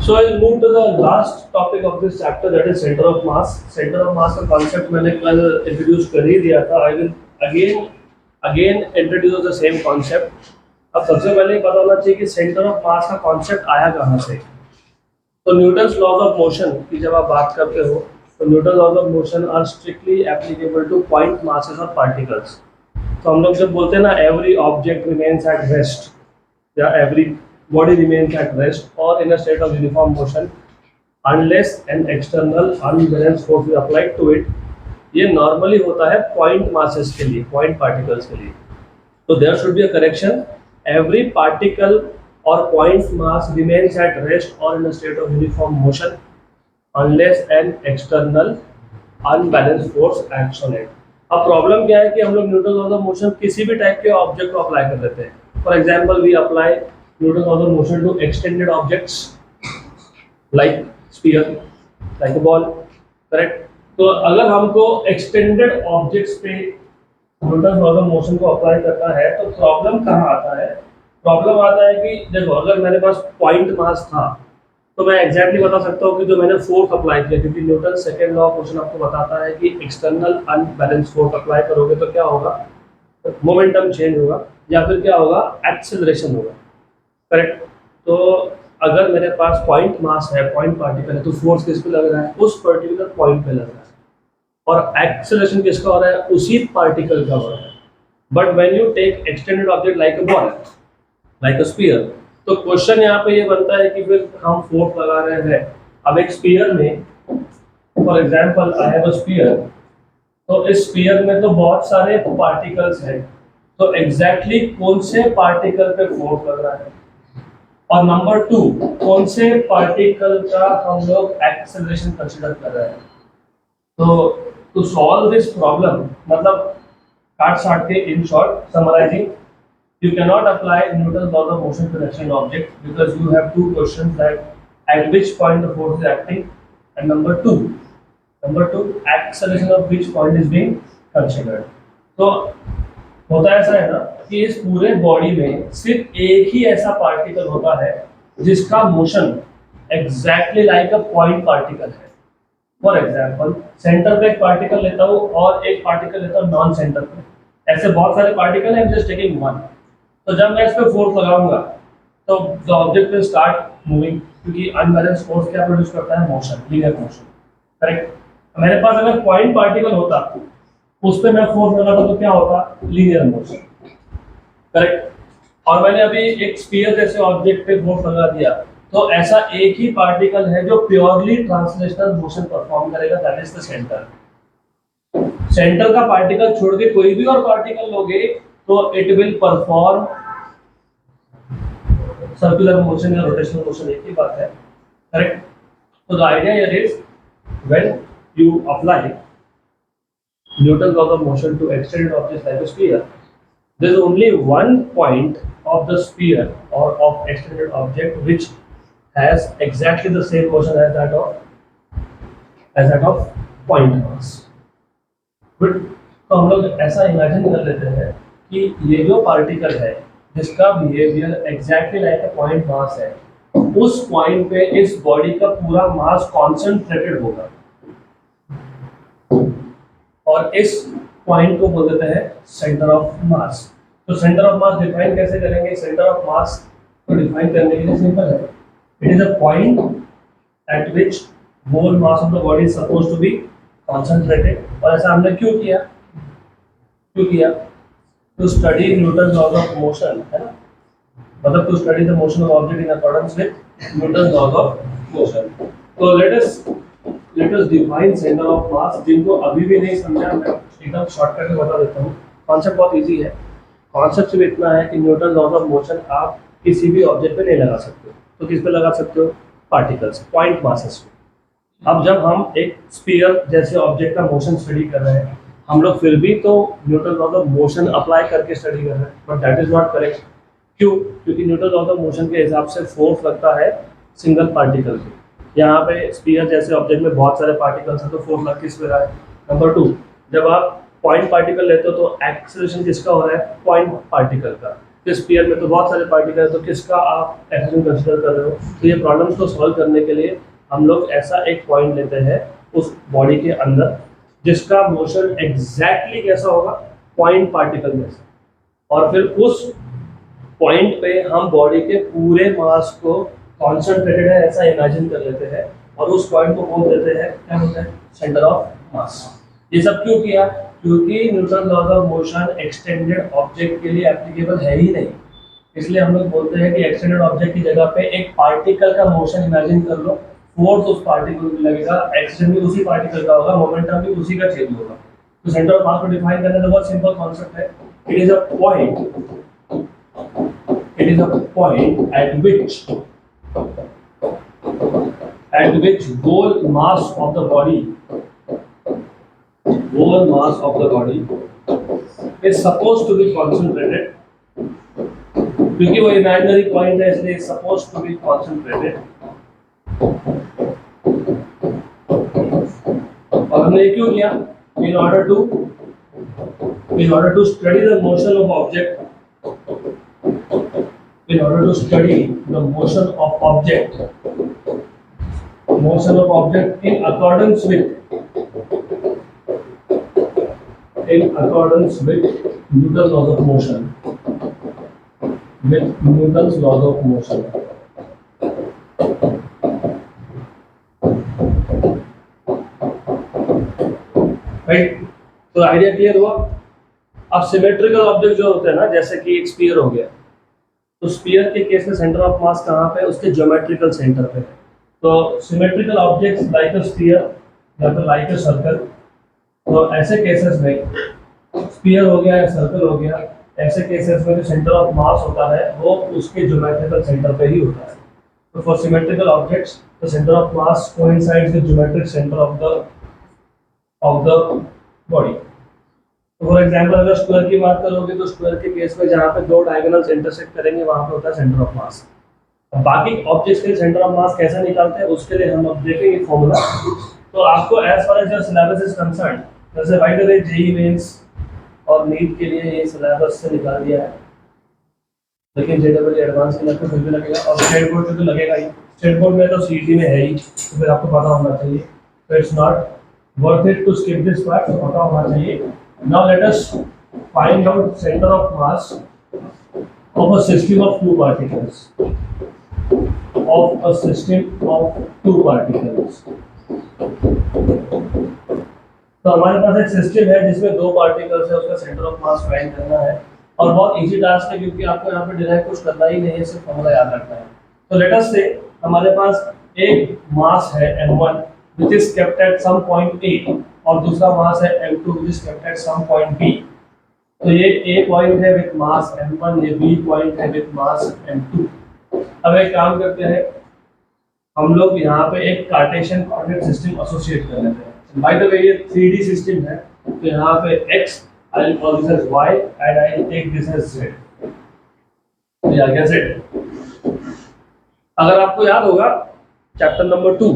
So I'll move to the last topic of this chapter, that is center of mass. Center of mass का concept मैंने कल introduce कर ही दिया था. I will again introduce the same concept. अब सबसे पहले पता होना चाहिए कि center of mass का concept आया कहाँ से. तो न्यूटन्स लॉज ऑफ मोशन की जब आप बात करते हो तो Newton laws of motion are strictly applicable to point masses of particles. तो हम लोग जब बोलते हैं ना every object remains at rest या every body remains at rest or in a state of uniform motion unless an external unbalanced force is applied to it. ये normally होता है point masses के लिए, point particles के लिए. So there should be a correction. Every particle or point mass remains at rest or in a state of uniform motion unless an external unbalanced force acts on it. अब problem क्या है कि हम लोग Newton laws of motion किसी भी type के object को अप्लाई कर देते हैं. For example we apply Newton's laws of motion to extended objects like sphere, like a ball, correct? तो अगर हमको extended objects पे Newton's laws of motion को अप्लाई करना है तो प्रॉब्लम कहाँ आता है? प्रॉब्लम आता है कि देखो अगर मेरे पास पॉइंट मास था तो मैं एग्जैक्टली बता सकता हूँ कि जो मैंने फोर्स अप्लाई किया, क्योंकि Newton second law of motion आपको बताता है कि एक्सटर्नल अनबैलेंस फोर्स अप्लाई करोगे तो क्या होगा, मोमेंटम चेंज होगा या फिर क्या होगा, एक्सेलरेशन होगा. करेक्ट. तो अगर मेरे पास पॉइंट मास है, पॉइंट पार्टिकल है, तो फोर्स किस पे लग रहा है, उस पर्टिकुलर पॉइंट पे लग रहा है, और एक्सेलरेशन किसका हो रहा है, उसी पार्टिकल का हो रहा है. But when you take extended object like a ball, like a sphere, तो क्वेश्चन यहाँ पे ये बनता है कि फिर हम फोर्स लगा रहे हैं. अब एक स्फीयर में for example I have a sphere, तो इस स्फीयर में तो बहुत सारे पार्टिकल्स हैं, तो एग्जैक्टली कौन से पार्टिकल पे फोर्स लग रहा है, और नंबर 2 कौन से पार्टिकल का हम लोग एक्सेलरेशन कंसीडर कर रहे हैं. तो टू सॉल्व दिस प्रॉब्लम, मतलब काट साट के in short summarising, you cannot apply Newton's laws of motion to an extended object because you have two questions, that at which point the force is acting, and number two acceleration of which point is being considered. तो होता ऐसा है ना कि इस पूरे body में सिर्फ एक ही ऐसा पार्टिकल होता है जिसका motion exactly like a point particle है. फॉर एग्जांपल सेंटर पे एक पार्टिकल लेता हूँ और एक पार्टिकल लेता हूँ नॉन सेंटर पे. ऐसे बहुत सारे पार्टिकल हैं, जस्ट टेकिंग वन. तो जब मैं इस पे फोर्स लगाऊंगा तो the object will start moving, क्योंकि अनबैलेंस फोर्स क्या प्रोड्यूस करता है, मोशन, लीनियर मोशन. करेक्ट. मेरे पास अगर पॉइंट पार्टिकल होता उस पे मैं फोर्स लगाता तो क्या होता, लीनियर मोशन. करेक्ट. और मैंने अभी एक स्फीयर जैसे ऑब्जेक्ट पे फोर्स लगा दिया, तो ऐसा एक ही पार्टिकल है जो प्योरली ट्रांसलेशनल मोशन परफॉर्म करेगा, that is the centre. Centre का पार्टिकल छोड़ के कोई भी और पार्टिकल लोगे तो it will perform circular motion या रोटेशनल मोशन, एक ही बात है. करेक्ट. तो the idea here is when you apply Newton's laws of motion to extended objects like a sphere, there is only one point of the sphere or of extended object which has exactly the same motion as that of point mass. But तो हम लोग ऐसा imagine कर लेते हैं कि ये जो पार्टिकल है जिसका behaviour exactly like a point mass है, उस पॉइंट पे इस बॉडी का पूरा मास कॉन्सेंट्रेटेड होगा, और इस पॉइंट को बोल देते हैं सेंटर ऑफ मास. तो सेंटर ऑफ मास डिफाइन कैसे करेंगे, सेंटर ऑफ मास को डिफाइन करने के लिए सिंपल है, it is a point at which whole mass of the body is supposed to be concentrated. और ऐसा हमने क्यों किया, to study Newton laws of motion, है ना, मतलब to study the motion of object in accordance with Newton laws of motion. तो let us define centre of mass. जिनको अभी भी नहीं समझा मैं एकदम शॉर्टकट में बता देता हूँ. कॉन्सेप्ट बहुत इजी है. कॉन्सेप्ट सिर्फ इतना है कि न्यूटन लॉज ऑफ मोशन आप किसी भी ऑब्जेक्ट पे नहीं लगा सकते हो, तो किस पे लगा सकते हो, पार्टिकल्स, पॉइंट मासेस पे. अब जब हम एक स्फीयर जैसे ऑब्जेक्ट का मोशन स्टडी कर रहे हैं, हम लोग फिर भी तो Newton laws of motion apply करके स्टडी कर रहे हैं, but that is not correct. क्यों? क्योंकि न्यूटन लॉज ऑफ मोशन के हिसाब से फोर्स लगता है सिंगल पार्टिकल पे. यहाँ पे स्फीयर जैसे ऑब्जेक्ट में बहुत सारे पार्टिकल्स हैं, तो फोर्स लग किस पे रहा है. नंबर 2, जब आप पॉइंट पार्टिकल लेते हो तो एक्सेलरेशन किसका हो रहा है, पॉइंट पार्टिकल का. कि स्फीयर में तो बहुत सारे पार्टिकल है, तो किसका आप एक्शन कंसिडर कर रहे हो। तो ये प्रॉब्लम्स को सॉल्व करने के लिए हम लोग ऐसा एक पॉइंट लेते हैं उस बॉडी के अंदर जिसका मोशन एग्जैक्टली कैसा होगा, पॉइंट पार्टिकल जैसा, और फिर उस पॉइंट पे हम बॉडी के पूरे मास को कॉन्सेंट्रेटेड है ऐसा इमेजिन कर लेते हैं और उस पॉइंट को बोल देते हैं, क्या बोलते हैं, सेंटर ऑफ मास। ये सब क्यों किया, क्योंकि Newton laws of motion extended object के लिए एप्लीकेबल है ही नहीं, इसलिए हम लोग बोलते हैं कि एक्सटेंडेड ऑब्जेक्ट की जगह पे एक पार्टिकल का मोशन इमेजिन कर लो, फोर्स उस पार्टिकल को लगेगा, एक्शन भी उसी पार्टिकल का होगा, मोमेंटम भी उसी का चेंज होगा। तो सेंटर ऑफ मास को डिफाइन करने का बहुत सिंपल कॉन्सेप्ट है, it is a point at which whole mass of the body is supposed to be concentrated, क्योंकि वो इमेजिनरी पॉइंट है इसलिए supposed to be concentrated। और हमने ये क्यों किया, in order to study the motion of object, in order to study the motion of object in accordance with Newton's laws of motion, right. तो आइडिया क्लियर हुआ। अब सिमेट्रिकल ऑब्जेक्ट जो होते हैं ना, जैसे कि एक स्फीयर हो गया, तो स्फीयर के केस में सेंटर ऑफ मास कहाँ पे है, उसके ज्योमेट्रिकल सेंटर पे है। तो symmetrical objects like a sphere या फिर लाइक अ सर्कल, तो ऐसे केसेस में स्फीयर हो गया या सर्कल हो गया, ऐसे केसेस में जो सेंटर ऑफ मास होता है वो उसके ज्योमेट्रिकल सेंटर पे ही होता है। तो for symmetrical objects the centre of mass coincides with geometric centre of the body. तो फॉर एग्जांपल अगर स्क्वायर की बात करोगे तो स्क्वायर के केस में जहाँ पे दो डायगोनल्स इंटरसेक्ट करेंगे वहाँ पे होता है सेंटर ऑफ मास। बाकी ऑब्जेक्ट्स के सेंटर ऑफ मास कैसे निकालते हैं उसके लिए हम अब देखेंगे फॉर्मूला। तो आपको as far as your syllabus is concern, जैसे by the way JEE Mains और नीट के लिए ये सिलेबस से निकाल दिया है, लेकिन जेडब्ल्यू एडवांस के लिए फिर भी लगेगा और स्टेट बोर्ड में तो लगेगा ही। स्टेट बोर्ड में तो सीईटी में है ही, तो फिर आपको पता होना चाहिए। तो it's not worth it to skip this part, तो पता होना चाहिए। Now let us find out centre of mass of a system of two particles, तो हमारे पास एक सिस्टम है जिसमें दो पार्टिकल्स है, उसका सेंटर ऑफ मास फाइंड करना है और बहुत इजी टास्क है क्योंकि आपको यहाँ पे डायरेक्ट कुछ करना ही नहीं है, सिर्फ फॉर्मूला याद रखना है। तो लेट अस से हमारे पास एक मास है m1 which is kept at some point A और दूसरा मास है m2 which is kept at some point B। तो ये A पॉइंट है विद मास m1, ये B पॉइंट है विद मास m2। अब एक काम करते हैं, हम लोग यहाँ पे एक कार्टेशियन कोऑर्डिनेट सिस्टम एसोसिएट कर लेते हैं। बाय द वे ये 3D सिस्टम है, तो यहाँ पे x I will call this as y and I will take this as z। ये आ गया z। अगर आपको याद होगा चैप्टर नंबर 2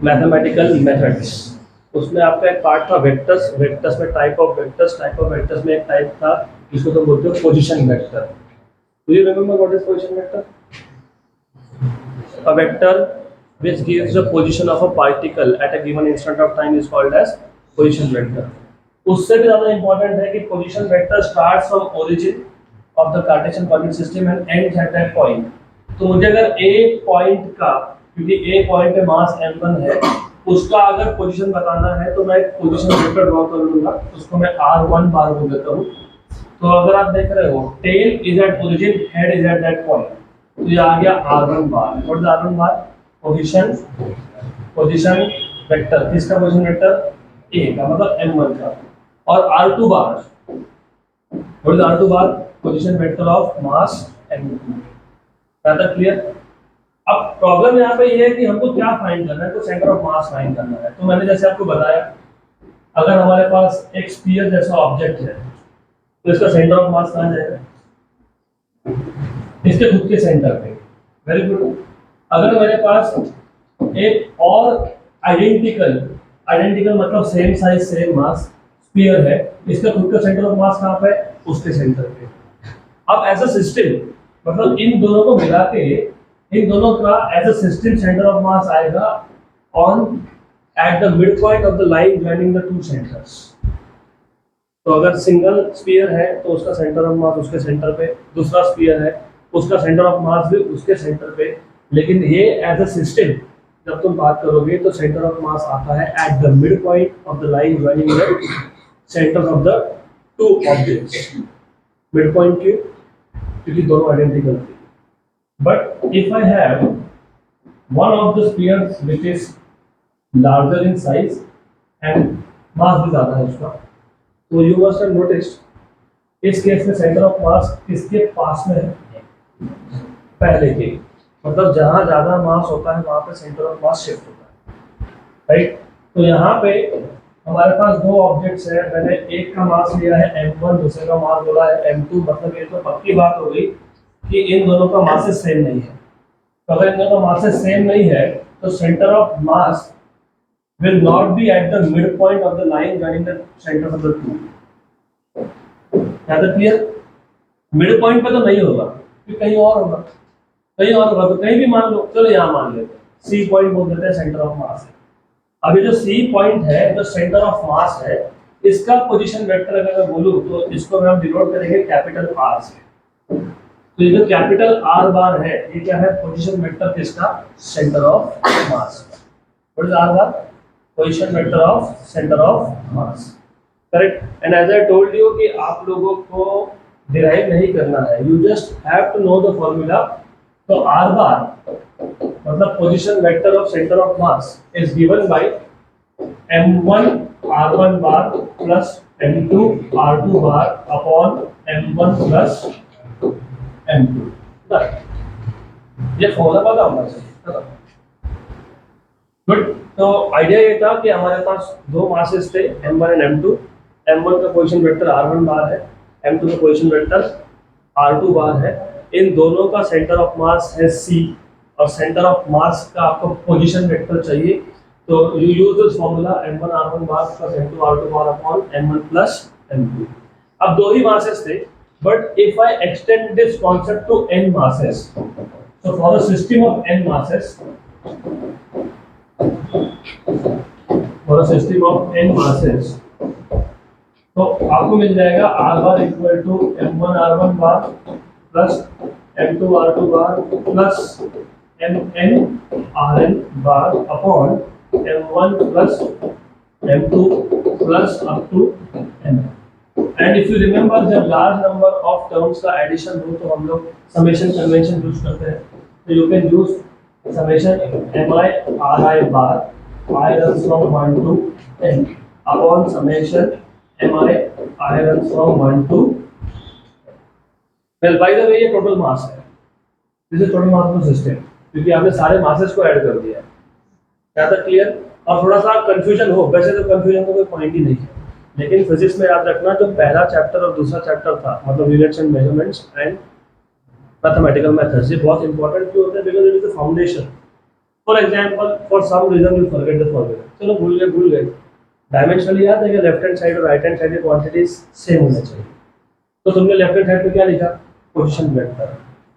मैथमेटिकल मेथड्स, उसमें आपका एक पार्ट था वेक्टर्स। वेक्टर्स में टाइप ऑफ वेक्टर्स में एक टाइप था जिसको तुम बोलते हो position vector. Do you remember what is position vector? A vector which gives the position of a particle at a given instant of time is called as position vector। उससे भी ज़्यादा important है कि position vector starts from origin of the Cartesian coordinate system and ends at that point। तो मुझे अगर A point का, क्योंकि A पॉइंट पे मास m1 है, उसका अगर पोजीशन बताना है तो मैं एक पोजीशन वेक्टर ड्रॉ कर लूंगा, उसको मैं r1 बार बोल देता हूँ। तो अगर आप देख रहे हो tail is at origin, head is at that point, तो ये आ गया r1 bar. What is r1 bar? Position vector. किसका पोजीशन वेक्टर? A का, मतलब m1 का। और r2 bar, what is r2 bar? Position vector of mass m2। ज्यादा क्लियर? अब प्रॉब्लम यहाँ पे ये है कि हमको क्या फाइंड करना है, तो सेंटर ऑफ मास फाइंड करना है। तो मैंने जैसे आपको बताया, अगर हमारे पास एक स्फीयर जैसा ऑब्जेक्ट है तो इसका सेंटर ऑफ मास कहाँ जाएगा? इसके खुद के सेंटर पे। Very good. अगर मेरे पास एक और आइडेंटिकल मतलब same size same mass sphere है, इसका खुद का सेंटर ऑफ मास कहाँ पे? उसके सेंटर पे। अब एज अ सिस्टम मतलब इन दोनों को मिला के इन दोनों का as a system centre of mass आएगा on at the mid point of the line joining the two centres. तो अगर सिंगल स्फीयर है तो उसका सेंटर ऑफ मास उसके सेंटर पे, दूसरा स्फीयर है उसका सेंटर ऑफ मास भी उसके सेंटर पे। लेकिन ये एज अ सिस्टम जब तुम बात करोगे तो सेंटर ऑफ मास आता है eight the mid point of the line joining the centre of the two objects. Mid point क्यों? क्योंकि दोनों आइडेंटिकल थे। But if I have one of the spheres which is larger in size and mass भी ज्यादा है उसका, तो you must have noticed इस केस में सेंटर ऑफ मास किसके पास में है? पहले के, मतलब जहां ज्यादा मास होता है वहां पे सेंटर ऑफ मास शिफ्ट होता है, राइट। तो यहाँ पे हमारे पास दो ऑब्जेक्ट्स हैं, मैंने एक का मास लिया है m1, दूसरे का मास बोला है m2। मतलब ये तो पक्की बात हो गई कि इन दोनों का मासेस सेम नहीं है। तो अगर इन दोनों का मासेस सेम नहीं है तो centre of mass will not be at the midpoint of the line joining the centers of the two. है क्लियर? मिड पॉइंट पे तो नहीं होगा, फिर कहीं और होगा, कहीं और होगा। तो कहीं भी मान लो, चलो यहाँ मान लेते हैं सी पॉइंट बोल देते हैं सेंटर ऑफ मास है। अब ये जो सी पॉइंट है जो सेंटर ऑफ मास है इसका पोजीशन वेक्टर अगर मैं बोलूँ तो इसको हम डिनोट करेंगे कैपिटल आर से। तो ये जो कैपिटल आर बार है ये क्या है? पोजीशन वेक्टर किसका? Centre of mass. What is r bar? Position vector of centre of mass, correct. And as I told you कि आप लोगों को डिराइव नहीं करना है, you just have to know the formula. तो आर बार मतलब position vector of centre of mass is given by m1 r1 bar plus m2 r2 bar upon m1 plus m2। ये फॉर्मूला पता होना चाहिए। Good. तो idea ये था कि हमारे पास दो मासेस थे m1 एंड m2। m1 का पोजीशन वेक्टर r1 बार है, m2 का पोजीशन वेक्टर r2 बार है। इन दोनों का सेंटर ऑफ मास है c और सेंटर ऑफ मास का आपको पोजीशन वेक्टर चाहिए। तो you use this formula m1 r1 bar plus m2 r2 bar upon m1 plus m2। अब दो ही मासेस थे, but if I extend this concept to n masses, so for a system of n masses, तो आपको मिल जाएगा r bar equal to m1 r1 bar plus m2 r2 bar plus mn rn bar upon m1 plus m2 plus up to n। And if you remember जब large number of terms का addition हो तो हम लोग summation convention use करते हैं। तो you can use summation mi ri bar I runs from 1 to n upon summation mi I runs from 1 to well by the way ये total mass है, this is total mass of the system, क्योंकि आपने सारे masses को add कर दिया है। क्या था क्लियर? और थोड़ा सा कंफ्यूजन हो, वैसे तो कंफ्यूजन का कोई पॉइंट ही नहीं है, लेकिन फिजिक्स में याद रखना जो पहला चैप्टर और दूसरा चैप्टर था मतलब units and measurements and mathematical methods, ये बहुत इंपॉर्टेंट क्यों होते हैं? Because it is the foundation. For example for some reason you forget the formula, चलो भूल गए। डायमेंशनली याद है कि लेफ्ट हैंड साइड और राइट हैंड साइड की क्वांटिटीज सेम होना चाहिए। तो तुमने लेफ्ट हैंड साइड पे क्या लिखा? Position vector.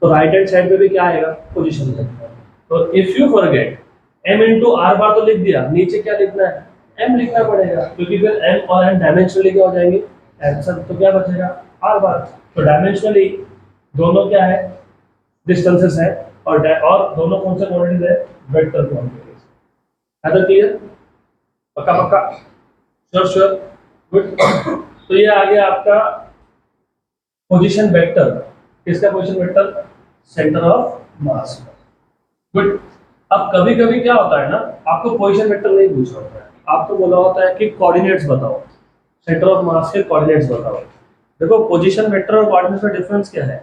तो राइट हैंड साइड पे भी क्या आएगा? Position vector. तो if you forget m into r bar तो लिख दिया, नीचे क्या लिखना है? m लिखना पड़ेगा, क्योंकि फिर m और n डायमेंशनली क्या हो जाएंगे? आंसर तो क्या बचेगा? r bar. तो डायमेंशनली दोनों क्या है? डिस्टेंसेस है और दोनों कौन से क्वांटिटीज है? Vector quantities. है तो क्लियर? पक्का पक्का? Sure good. तो ये आ गया आपका पोजीशन वेक्टर। किसका position vector? Centre of mass. Good. अब कभी कभी क्या होता है ना, आपको पोजीशन वेक्टर नहीं पूछा होता है, आपको बोला होता है कि कोऑर्डिनेट्स बताओ, सेंटर ऑफ मास के कोऑर्डिनेट्स बताओ। देखो पोजीशन वेक्टर और कोऑर्डिनेट्स में डिफरेंस क्या है?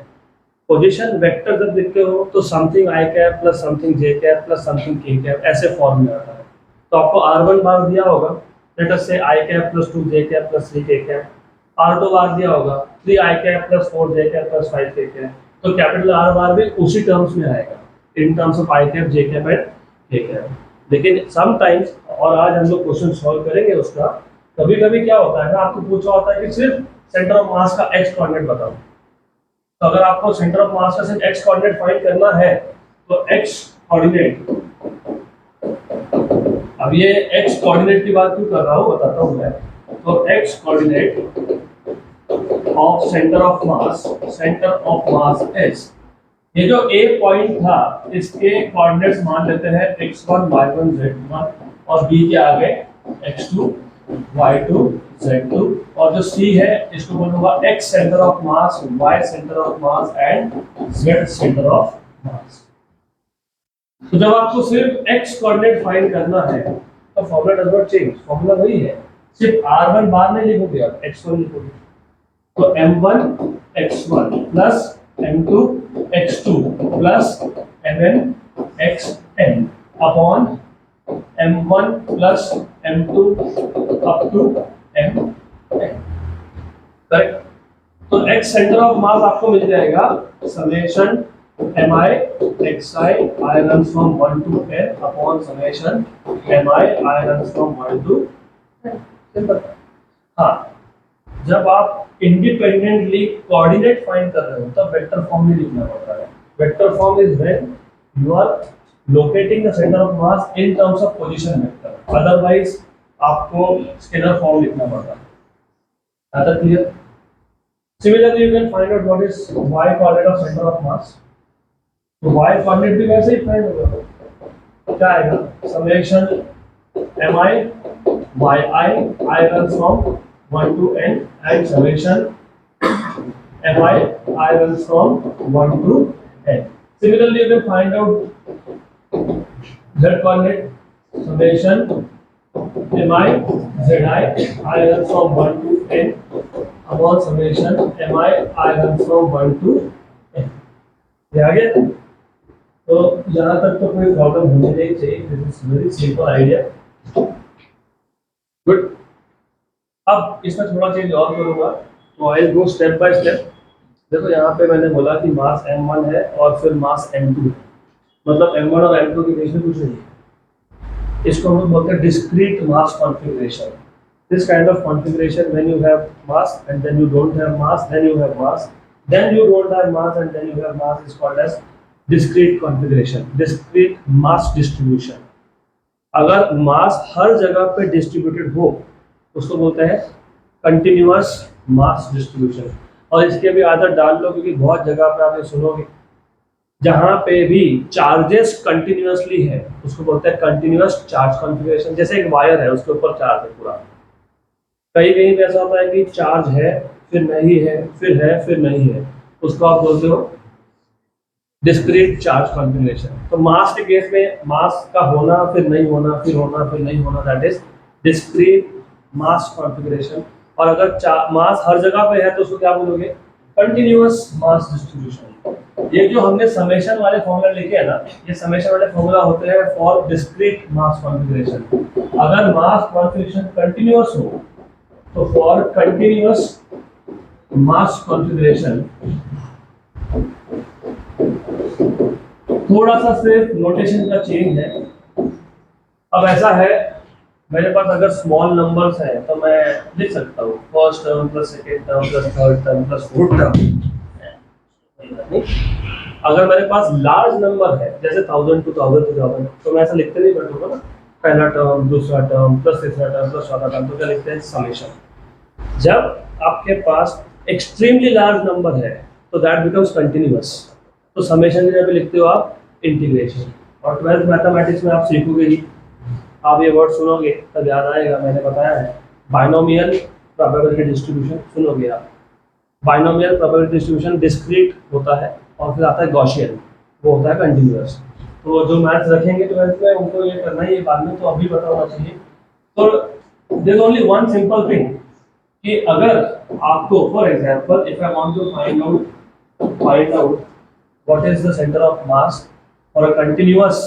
पोजीशन वेक्टर जब लिखते हो तो something i cap plus something j cap plus something k cap ऐसे फॉर्म में आता है। तो आपको r1 बार दिया होगा, लेट अस से i cap plus 2j cap plus 3k cap. r2 बार दिया होगा 3i cap plus 4j cap plus 5k cap. तो कैपिटल R बार भी उसी टर्म्स में आएगा, इन terms of i cap j cap and k cap. लेकिन sometimes, और आज हम लोग क्वेश्चन सॉल्व करेंगे उसका, कभी कभी क्या होता है ना, आपको पूछा होता है कि सिर्फ सेंटर ऑफ मास का एक्स कोऑर्डिनेट बताओ। तो अगर आपको सेंटर ऑफ मास का सिर्फ एक्स कोऑर्डिनेट फाइंड करना है तो एक्स कोऑर्डिनेट, अब ये एक्स कोऑर्डिनेट की बात क्यों कर रहा हूँ बताता हूँ मैं। तो x coordinate of centre of mass S, ये जो ए पॉइंट था इसके कोऑर्डिनेट्स मान लेते हैं x1 y1 z1 और b के आगे x2 y2 z2, और जो c है इसको बोलूंगा x centre of mass, y centre of mass and z centre of mass. तो जब आपको सिर्फ x कोऑर्डिनेट फाइंड करना है तो formula does not change, formula वही है, सिर्फ r1 बाहर नहीं लिखोगे आप, x1 लिखोगे। तो m1 x1 plus m2 x2 plus mn xn upon m1 plus m2 up to mn, correct. तो x सेंटर ऑफ मास आपको मिल जाएगा summation mi xi I runs from 1 to n upon summation mi I runs from 1 to n, simple. हाँ, जब आप independently coordinate find कर रहे हो तब वेक्टर फॉर्म में लिखना पड़ता है। Vector form is when you are locating the centre of mass in terms of position vector, otherwise आपको स्केलर फॉर्म लिखना पड़ता है। आता clear? Similarly you can find out what is y coordinate of centre of mass. तो y coordinate भी वैसे ही find होगा, क्या आएगा summation mi yi I runs from 1 to n and summation mi I runs from 1 to n. Similarly, you can find out z coordinate summation mi zi I runs from 1 to n upon summation mi I runs from 1 to n. ये आ गया? तो यहाँ तक तो कोई problem होनी नहीं चाहिए। This is very simple idea. Good. अब इसमें थोड़ा चेंज और करूंगा, तो I will go step by step. देखो यहाँ पे मैंने बोला कि मास m1 है और फिर मास m2 है, मतलब m1 और m2 के बीच में कुछ नहीं है। इसको हम लोग बोलते हैं discrete mass configuration. This kind of configuration when you have mass and then you don't have mass, then you have mass, then you don't have mass and then you have mass is called as discrete configuration, discrete mass distribution. अगर mass हर जगह पे distributed हो उसको बोलते हैं continuous mass distribution. और इसके भी आदत डाल लो, क्योंकि बहुत जगह पे आप ये सुनोगे जहाँ पे भी चार्जेस कंटिन्यूअसली है उसको बोलते हैं कंटिन्यूअस चार्ज कॉन्फ़िगरेशन। जैसे एक वायर है उसके ऊपर चार्ज है पूरा, कहीं कहीं पे ऐसा होता है कि चार्ज है फिर नहीं है फिर नहीं है, उसको आप बोलते हो डिस्क्रीट चार्ज कॉन्फ़िगरेशन। तो मास के केस में मास का होना फिर नहीं होना फिर होना फिर नहीं होना, that is discrete mass configuration. और अगर मास हर जगह पे है तो उसको क्या बोलोगे? Continuous mass distribution. ये जो हमने समेशन वाले फॉर्मूला लिखे हैं ना, ये समेशन वाले फॉर्मूला होते हैं फॉर डिस्क्रीट मास कॉन्फ़िगरेशन। अगर मास कॉन्फ़िगरेशन कंटिन्यूअस हो तो फॉर कंटिन्यूअस मास कॉन्फ़िगरेशन थोड़ा सा सिर्फ नोटेशन का चेंज है। अब ऐसा है, मेरे पास अगर स्मॉल नंबर्स है तो मैं लिख सकता हूँ first term plus second term plus third term plus fourth term. अगर मेरे पास लार्ज नंबर है जैसे 1000 2000 तो मैं ऐसा लिखते नहीं बैठूंगा ना, पहला टर्म दूसरा टर्म प्लस तीसरा टर्म प्लस चौथा टर्म, तो क्या लिखते हैं समेशन। जब आपके पास एक्सट्रीमली लार्ज नंबर है तो दैट बिकम्स कंटिन्यूअस, तो समेशन की जगह लिखते हो आप इंटीग्रेशन। और 12th मैथमेटिक्स में आप सीखोगे ही, आप ये वर्ड सुनोगे तब याद आएगा, मैंने बताया है बाइनोमियल प्रोबेबिलिटी डिस्ट्रीब्यूशन सुनोगे आप। बाइनोमियल प्रोबेबिलिटी डिस्ट्रीब्यूशन डिस्क्रीट होता है और फिर आता है गॉसियन, वो होता है कंटिन्यूअस। तो जो मैथ्स रखेंगे 12th में उनको ये करना ही है बाद में, तो अभी पता होना चाहिए। तो there is only one simple thing कि अगर आपको for example if I want to find out what is the centre of mass और अ कंटिन्यूअस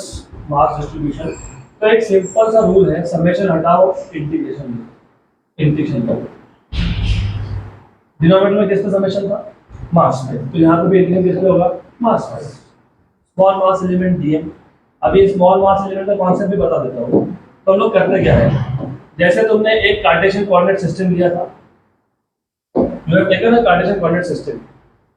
मास डिस्ट्रीब्यूशन, तो एक सिंपल सा रूल है, समेशन हटाओ इंटीग्रेशन करो। डिनोमिनेटर में किसका समेशन था? मास में, तो यहाँ पे भी इंटीग्रेशन किसमें होगा? मास में। Small mass element DM. अभी स्मॉल मास एलिमेंट का कॉन्सेप्ट भी बता देता हूँ। तो हम लोग करते क्या है, जैसे तुमने एक कार्टेशियन कोऑर्डिनेट सिस्टम लिया था, you have taken a Cartesian coordinate system,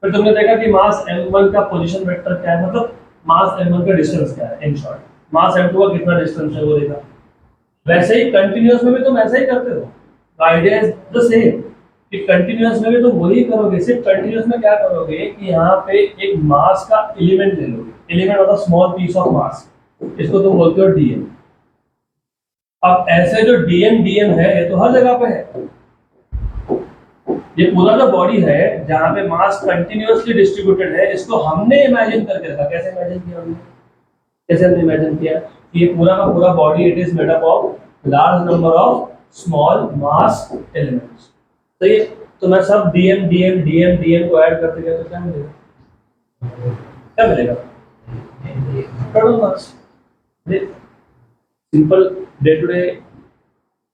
फिर तुमने देखा कि मास m1 का पोजीशन वेक्टर क्या है, मतलब मास m1 का डिस्टेंस क्या है, इन शॉर्ट मास m2 का कितना डिस्टेंस है वो देखा। वैसे ही कंटीन्यूअस में भी तुम ऐसा ही करते हो, आइडिया इज द सेम कि कंटीन्यूअस में भी तुम वही करोगे, सिर्फ कंटीन्यूअस में क्या करोगे कि यहाँ पे एक मास का एलिमेंट ले लोगे, एलिमेंट मतलब स्मॉल पीस ऑफ मास, इसको तुम बोलते हो डीएम। अब ऐसे जो डीएम डीएम है ये तो हर जगह पे है, ये पूरा जो बॉडी है जहाँ पे मास कंटिन्यूअसली डिस्ट्रीब्यूटेड है, इसको हमने इमेजिन करके रखा। कैसे इमेजिन किया हमने, कैसे हमने इमेजिन किया कि ये पूरा का पूरा body it is made up of large number of small mass elements. तो ये तो मैं सब डीएम डीएम डीएम डीएम को ऐड करते गया तो क्या मिलेगा, क्या मिलेगा, total mass. Simple day to day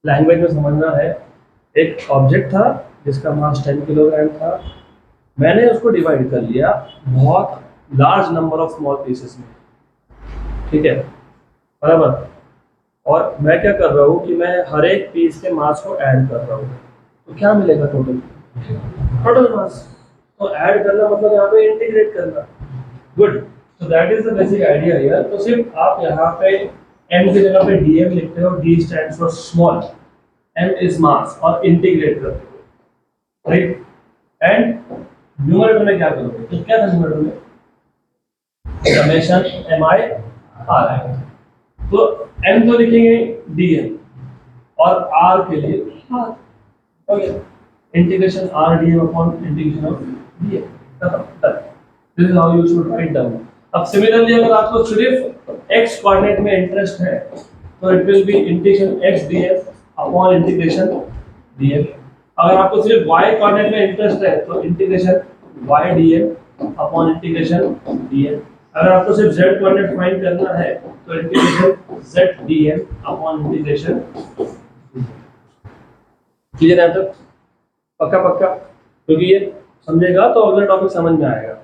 language में समझना है, एक ऑब्जेक्ट था जिसका मास 10 किलोग्राम था, मैंने उसको डिवाइड कर लिया बहुत large number of small pieces में, ठीक है बराबर। और मैं क्या कर रहा हूँ कि मैं हर एक पीस के मास को ऐड कर रहा हूँ, तो क्या मिलेगा टोटल, टोटल मास। तो ऐड करना मतलब यहाँ पे इंटीग्रेट करना। Good, so that is the basic idea here। तो सिर्फ आप यहाँ पे m की जगह पे dm लिखते हो, d stands for small, m is mass, और इंटीग्रेट करते हो, राइट। एंड न्यूमरेटर में क्या करोगे, तो क्या था न्यूमरेटर में, समेशन mi r, तो m तो लिखेंगे dm और r के लिए r, okay, integration r dm upon integration of dm, खत्म। This is how you should write down। अब सिमिलरली अगर आपको सिर्फ x कोऑर्डिनेट में इंटरेस्ट है तो it will be integration x df upon integration df। अगर आपको सिर्फ y कोऑर्डिनेट में इंटरेस्ट है तो integration y df upon integration df। अगर आपको सिर्फ z कोऑर्डिनेट फाइंड करना है तो integration z df upon integration. Clear है? तो पक्का पक्का, क्योंकि ये समझेगा तो अगला टॉपिक समझ में आएगा।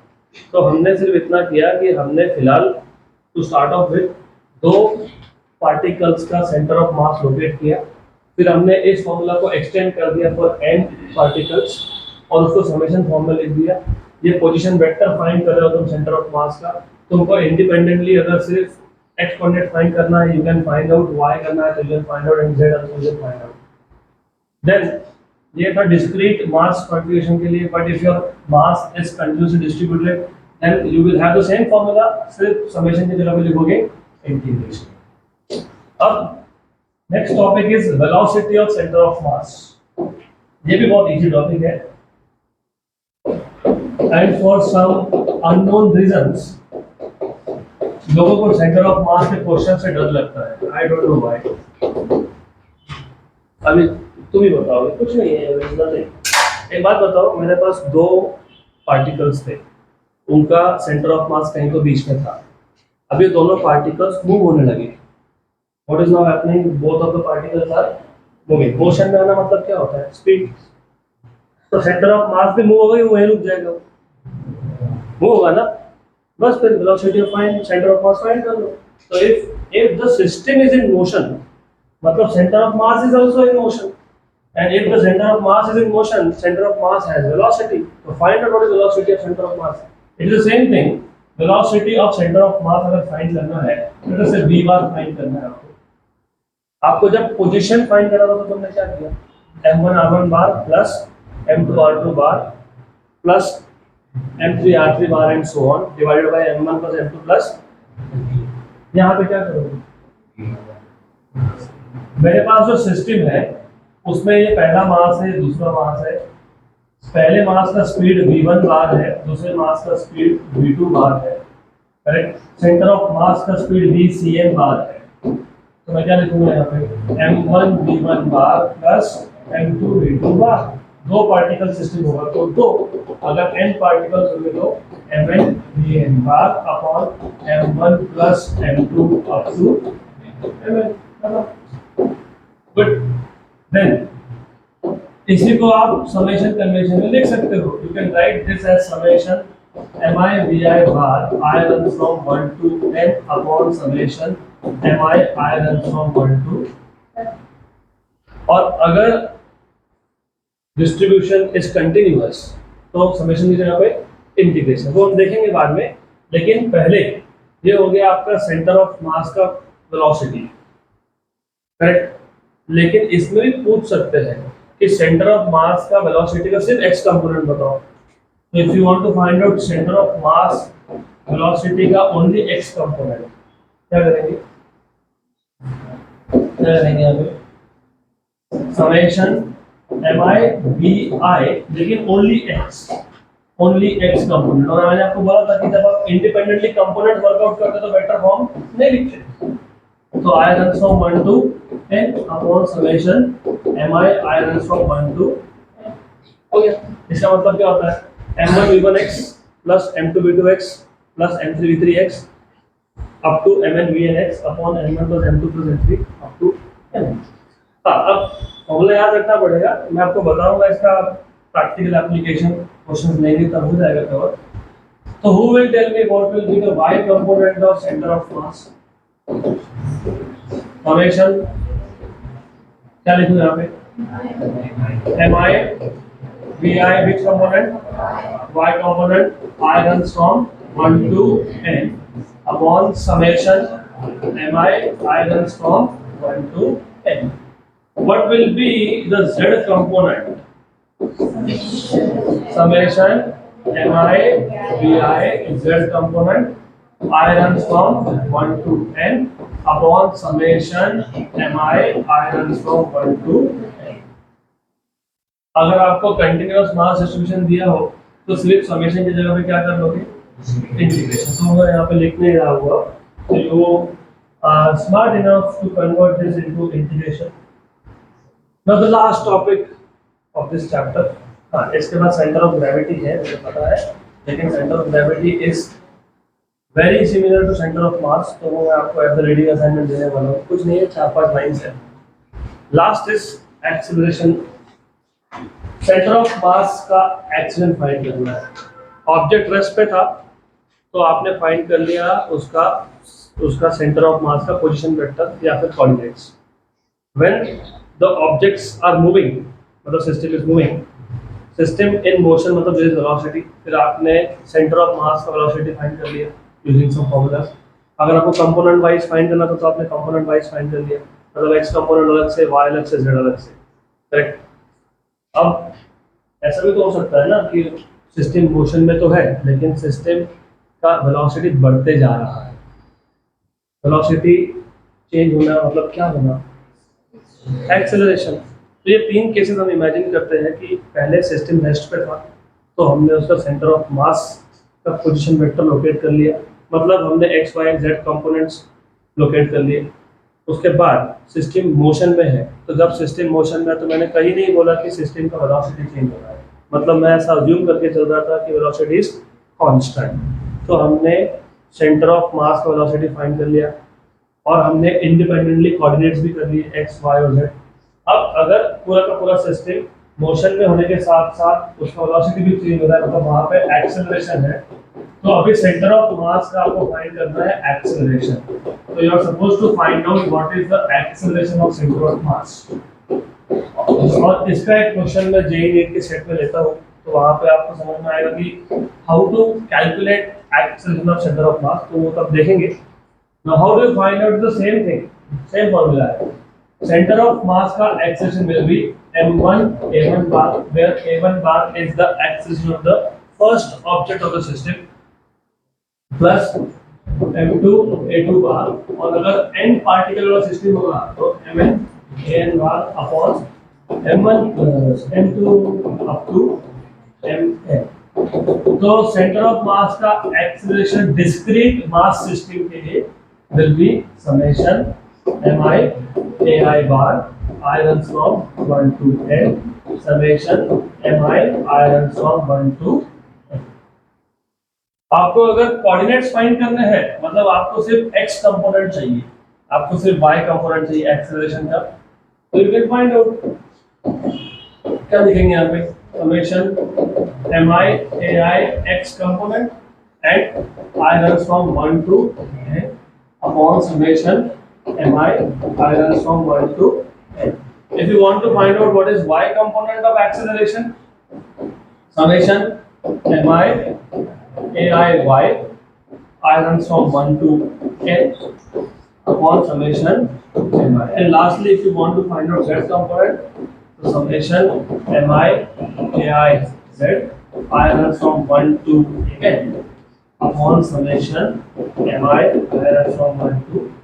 तो हमने सिर्फ इतना किया कि हमने फिलहाल टू स्टार्ट ऑफ विद दो पार्टिकल्स का सेंटर ऑफ मास लोकेट किया, फिर हमने इस फॉर्मूला को एक्सटेंड कर दिया फॉर n पार्टिकल्स और उसको समेशन फॉर्म में लिख दिया। ये पोजीशन वेक्टर फाइंड कर रहे हो तुम सेंटर ऑफ मास का, तुमको इंडिपेंडेंटली अगर सिर्फ x कोऑर्डिनेट फाइंड करना है you can find out, y करना है तो you can find out, and z also you can find out. Then ये था डिस्क्रीट मास कॉन्फ़िगरेशन के लिए, but if your mass is continuously distributed then you will have the same formula, सिर्फ summation की जगह पे लिखोगे इंटीग्रेशन। अब next topic is velocity of centre of mass. ये भी बहुत इजी टॉपिक है and for some unknown reasons लोगों को सेंटर ऑफ मास के क्वेश्चन से डर लगता है, आई डोंट नो व्हाई। अभी तुम ही बताओगे, कुछ नहीं है इतना नहीं। एक बात बताओ, मेरे पास दो पार्टिकल्स थे, उनका सेंटर ऑफ मास कहीं तो बीच में था, अभी दोनों पार्टिकल्स मूव होने लगे। What is now happening, both of the particles are moving. Motion में आना मतलब क्या होता है, स्पीड। तो सेंटर ऑफ मास भी मूव होगा, वहीं रुक जाएगा, मूव होगा ना, बस फिर velocity of find centre of mass find कर लो। तो if the system is in motion मतलब centre of mass is also in motion, and if the center of mass is in motion, center of mass has velocity. So find out what is velocity of center of mass. It is the same thing, velocity of center of mass अगर find करना है तो जैसे v bar find करना है आपको जब position find करना था तो तुमने क्या किया, m1 r1 bar plus m2 r2 bar plus m3 r3 bar and so on divided by m1 plus m2 plus, यहाँ पे क्या करोगे, मेरे पास जो सिस्टम है उसमें ये पहला मास है, दूसरा मास है, पहले मास का स्पीड v1 बार है, दूसरे मास का स्पीड v2 बार है, करेक्ट। सेंटर ऑफ मास का स्पीड vcm बार है, तो मैं क्या लिखूंगा यहाँ पे m1 v1 बार प्लस m2 v2 बार। दो पार्टिकल सिस्टम होगा तो दो, अगर n पार्टिकल्स होंगे तो mn vn bar upon m1 plus m2 up to mn। Good, then इसी को आप समेशन कन्वेंशन में लिख सकते हो। You can write this as summation mi vi bar I run from 1 to n upon summation mi I run from 1 to n। और अगर distribution is continuous, तो समेशन की जगह पे इंटीग्रेशन, वो हम देखेंगे बाद में। लेकिन पहले ये हो गया आपका सेंटर ऑफ मास का वेलोसिटी, करेक्ट। लेकिन इसमें भी पूछ सकते हैं कि सेंटर ऑफ मास का वेलोसिटी का सिर्फ एक्स कंपोनेंट बताओ। तो if you want to find out centre of mass velocity का ओनली एक्स कंपोनेंट, क्या करेंगे, यहाँ पे समेशन mi लेकिन ओनली एक्स कंपोनेंट। और मैंने आपको बोला था कि जब आप इंडिपेंडेंटली कंपोनेंट वर्कआउट करते तो बेटर फॉर्म नहीं लिखते। तो i runs from 1 to n upon summation mi I runs from 1 to n, हो गया। इसका मतलब क्या होता है, m1 v1x plus m2 v2x plus m3 v3x up to mn vnx upon n1 plus m2 plus m3 up to mn। अब formula याद रखना पड़ेगा, मैं आपको बताऊंगा इसका प्रैक्टिकल एप्लीकेशन क्वेश्चंस लेंगे तब हो जाएगा कवर। तो who will tell me what will be the y component of centre of mass summation, क्या लिखूं यहाँ पे, mi vi which component, y component I runs from 1 to n upon summation mi I runs from 1 to n। What will be the z component, summation mi vi z component I runs from 1 to n upon summation mi I runs from 1 to n। अगर आपको continuous mass distribution दिया हो तो सिर्फ summation की जगह पे क्या कर लोगे, इंटीग्रेशन। तो मैं यहाँ पे लिखने रहा हुआ, तो you are smart enough to convert this into integration. Now the last topic of this chapter, हाँ इसके बाद सेंटर ऑफ ग्रेविटी है मुझे पता है, लेकिन centre of gravity is very similar to centre of mass, तो वो मैं आपको एज अ रीडिंग असाइनमेंट देने वाला हूँ। कुछ नहीं है, 4-5 लाइन्स है। Last is acceleration. Centre of mass का एक्सीलरेशन फाइंड करना है। ऑब्जेक्ट रेस्ट पे था तो आपने फाइंड कर लिया उसका सेंटर ऑफ मास का पोजीशन वेक्टर या फिर coordinates. When the objects are moving, मतलब system is moving, system in motion मतलब देयर इज वेलोसिटी, फिर आपने सेंटर ऑफ मास का वेलोसिटी फाइंड कर लिया यूजिंग सम फॉर्मूलाज। अगर आपको कंपोनेंट वाइज फाइंड करना था तो आपने कंपोनेंट वाइज फाइंड कर लिया, मतलब एक्स कंपोनेंट अलग से, वाई अलग से, जेड अलग से, करेक्ट। अब ऐसा भी तो हो सकता है ना कि सिस्टम मोशन में तो है लेकिन सिस्टम का वेलोसिटी बढ़ते जा रहा है। वेलोसिटी चेंज होना मतलब क्या होना, एक्सेलरेशन। तो ये 3 केसेस हम इमेजिन करते हैं कि पहले सिस्टम रेस्ट पे था तो हमने उसका सेंटर ऑफ मास का पोजीशन वेक्टर लोकेट कर लिया, मतलब हमने x y z components locate कर लिए। उसके बाद सिस्टम मोशन में है, तो जब सिस्टम मोशन में है तो मैंने कहीं नहीं बोला कि सिस्टम का वेलोसिटी चेंज हो रहा है, मतलब मैं ऐसा अज्यूम करके चल रहा था कि वेलोसिटी इज कांस्टेंट। तो हमने सेंटर ऑफ मास का वेलोसिटी फाइंड कर लिया और हमने इंडिपेंडेंटली कोऑर्डिनेट्स भी कर लिए एक्स वाई और जेड। अब अगर पूरा का पूरा सिस्टम मोशन में होने के साथ साथ उसका वेलोसिटी भी चेंज हो रहा है, मतलब वहां पे एक्सेलरेशन है, तो अभी सेंटर ऑफ मास का आपको फाइंड करना है एक्सेलरेशन। तो you are supposed to find out what is the acceleration of centre of mass. और इसका एक क्वेश्चन मैं जेईई नीट के सेट में लेता हूँ, तो वहां पे आपको समझ में आएगा कि how to calculate acceleration of centre of mass, तो वो तब देखेंगे। Now how do you find out the same thing, same formula है। सेंटर ऑफ मास का acceleration will be m1 a1 bar, where a1 bar is the acceleration of the first object of the system, plus m2 a2 bar, और अगर n particle वाला system होगा तो mn an bar upon m1 m2 up to mn। तो centre of mass का acceleration discrete mass system के लिए will be summation mi ai bar I runs from 1 to n summation mi I runs from 1 to n। आपको अगर coordinates find करने हैं, मतलब आपको सिर्फ x कंपोनेंट चाहिए, आपको सिर्फ y कंपोनेंट चाहिए एक्सेलरेशन का, तो यू कैन फाइंड आउट। क्या लिखेंगे यहाँ पे, summation mi ai x component and I runs from 1 to n upon summation mi I runs from 1 to n। If you want to find out what is y component of acceleration, summation mi ai y, I runs from 1 to n upon summation mi. And lastly, if you want to find out z component, so summation mi ai z, I runs from 1 to n upon summation mi I runs from 1 to n.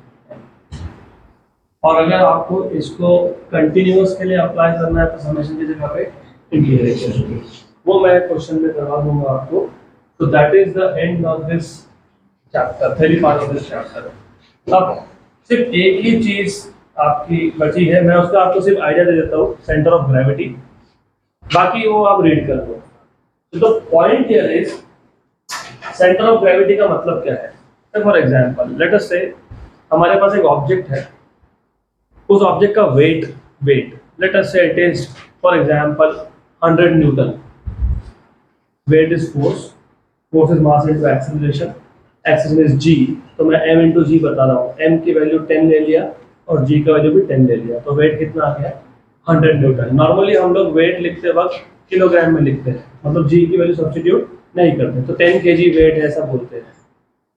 और अगर आपको इसको continuous के लिए apply करना है तो summation की जगह पे इंटीग्रेशन, वो मैं क्वेश्चन में करवा दूंगा आपको. तो that is the end of this chapter, theory part of this chapter. अब सिर्फ एक ही चीज आपकी बची है, मैं उसका आपको सिर्फ आइडिया दे देता हूँ, सेंटर ऑफ ग्रेविटी. बाकी वो आप रीड कर लो. तो point here is centre of gravity का मतलब क्या है. फॉर एग्जांपल लेट अस से हमारे पास एक ऑब्जेक्ट है, उस ऑब्जेक्ट का wait let us say it is for example 100 newton. Weight is force is mass into acceleration, acceleration is g. तो मैं m इंटू जी बता रहा हूँ. m की वैल्यू 10 ले लिया और g का वैल्यू भी 10 ले लिया, तो वेट कितना आ गया 100 न्यूटन. नॉर्मली हम लोग वेट लिखते वक्त किलोग्राम में लिखते हैं, मतलब g की वैल्यू सब्स्टिट्यूट नहीं करते. तो 10 kg वेट है ऐसा बोलते हैं.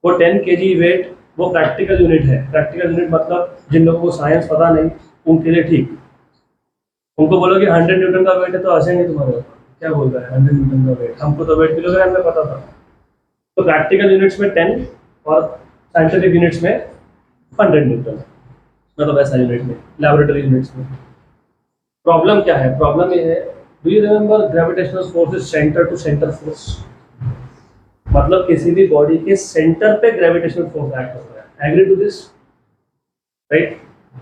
वो 10 kg वेट वो प्रैक्टिकल यूनिट है. प्रैक्टिकल यूनिट मतलब जिन लोगों को साइंस पता नहीं उनके लिए ठीक. उनको बोलोगे 100 न्यूटन का वेट है तो हंसेंगे तुम्हारे ऊपर, क्या बोल रहा है 100 न्यूटन का वेट, हमको तो वेट किलोग्राम में पता था. तो प्रैक्टिकल यूनिट्स में 10 और साइंटिफिक यूनिट्स में 100 न्यूटन, मतलब ऐसा यूनिट में, लैबोरेटरी यूनिट्स में. प्रॉब्लम क्या है, प्रॉब्लम ये है, do you remember gravitational force is centre to centre force. मतलब किसी भी बॉडी के सेंटर पे ग्रेविटेशनल फोर्स एक्ट हो रहा है. Agree to this, right?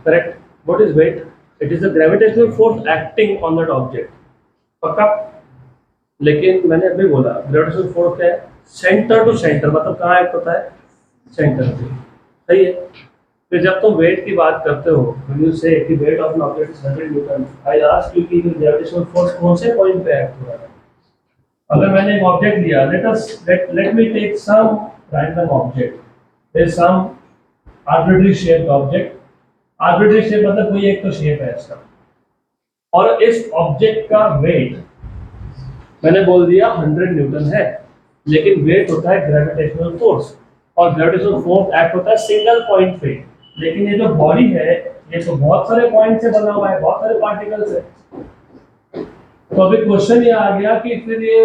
Correct. What is weight? It is the gravitational force acting on that object. पक्का? लेकिन मैंने अभी बोला ग्रेविटेशनल फोर्स क्या है, सेंटर टू सेंटर, मतलब कहाँ एक्ट होता है, सेंटर पे. सही है. फिर जब तुम वेट की बात करते हो, व्हेन यू से कि weight of an object is 100 Newton, I ask you कि ग्रेविटेशनल फोर्स कौन से पॉइंट पे एक्ट हो रहा है. अगर मैंने एक ऑब्जेक्ट लिया, let me take some random object, there is some arbitrary shaped object. arbitrary shape मतलब कोई एक तो शेप है इसका, और इस ऑब्जेक्ट का वेट मैंने बोल दिया 100 न्यूटन है, लेकिन वेट होता है ग्रेविटेशनल फोर्स, और ग्रेविटेशनल फोर्स एक्ट होता है सिंगल पॉइंट पे. लेकिन ये जो बॉडी है ये तो बहुत सारे पॉइंट से बना हुआ है, बहुत सारे पार्टिकल्स है. तो अभी क्वेश्चन ये आ गया कि फिर ये